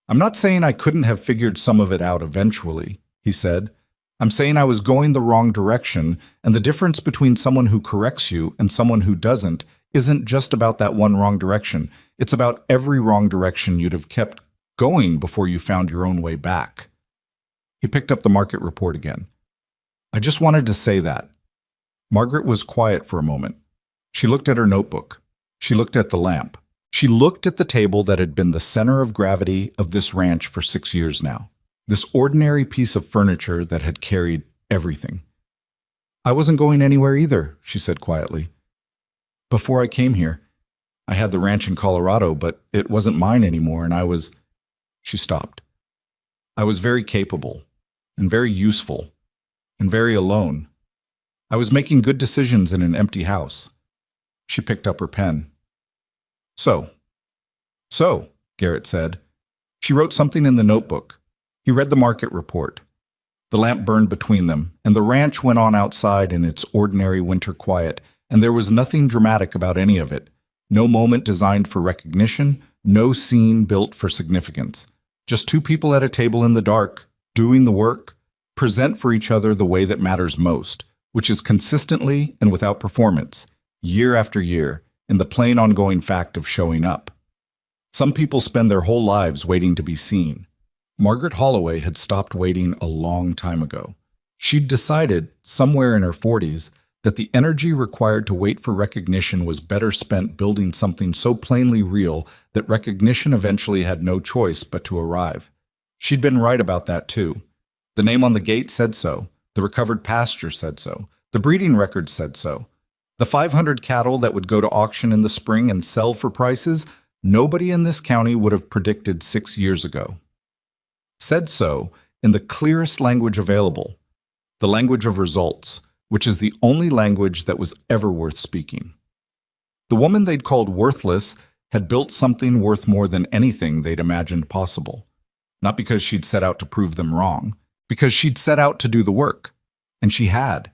"I'm not saying I couldn't have figured some of it out eventually," he said. "I'm saying I was going the wrong direction, and the difference between someone who corrects you and someone who doesn't isn't just about that one wrong direction. It's about every wrong direction you'd have kept going before you found your own way back." He picked up the market report again. "I just wanted to say that." Margaret was quiet for a moment. She looked at her notebook. She looked at the lamp. She looked at the table that had been the center of gravity of this ranch for 6 years now. This ordinary piece of furniture that had carried everything. "I wasn't going anywhere either," she said quietly. "Before I came here, I had the ranch in Colorado, but it wasn't mine anymore, and I was—" She stopped. "I was very capable, and very useful, and very alone. I was making good decisions in an empty house." She picked up her pen. So, Garrett said. She wrote something in the notebook. He read the market report. The lamp burned between them, and the ranch went on outside in its ordinary winter quiet, and there was nothing dramatic about any of it. No moment designed for recognition, no scene built for significance. Just two people at a table in the dark, doing the work, present for each other the way that matters most, which is consistently and without performance, year after year, in the plain ongoing fact of showing up. Some people spend their whole lives waiting to be seen. Margaret Holloway had stopped waiting a long time ago. She'd decided, somewhere in her 40s, that the energy required to wait for recognition was better spent building something so plainly real that recognition eventually had no choice but to arrive. She'd been right about that too. The name on the gate said so. The recovered pasture said so. The breeding records said so. The 500 cattle that would go to auction in the spring and sell for prices nobody in this county would have predicted 6 years ago. Said so in the clearest language available, the language of results, which is the only language that was ever worth speaking. The woman they'd called worthless had built something worth more than anything they'd imagined possible. Not because she'd set out to prove them wrong, because she'd set out to do the work. And she had.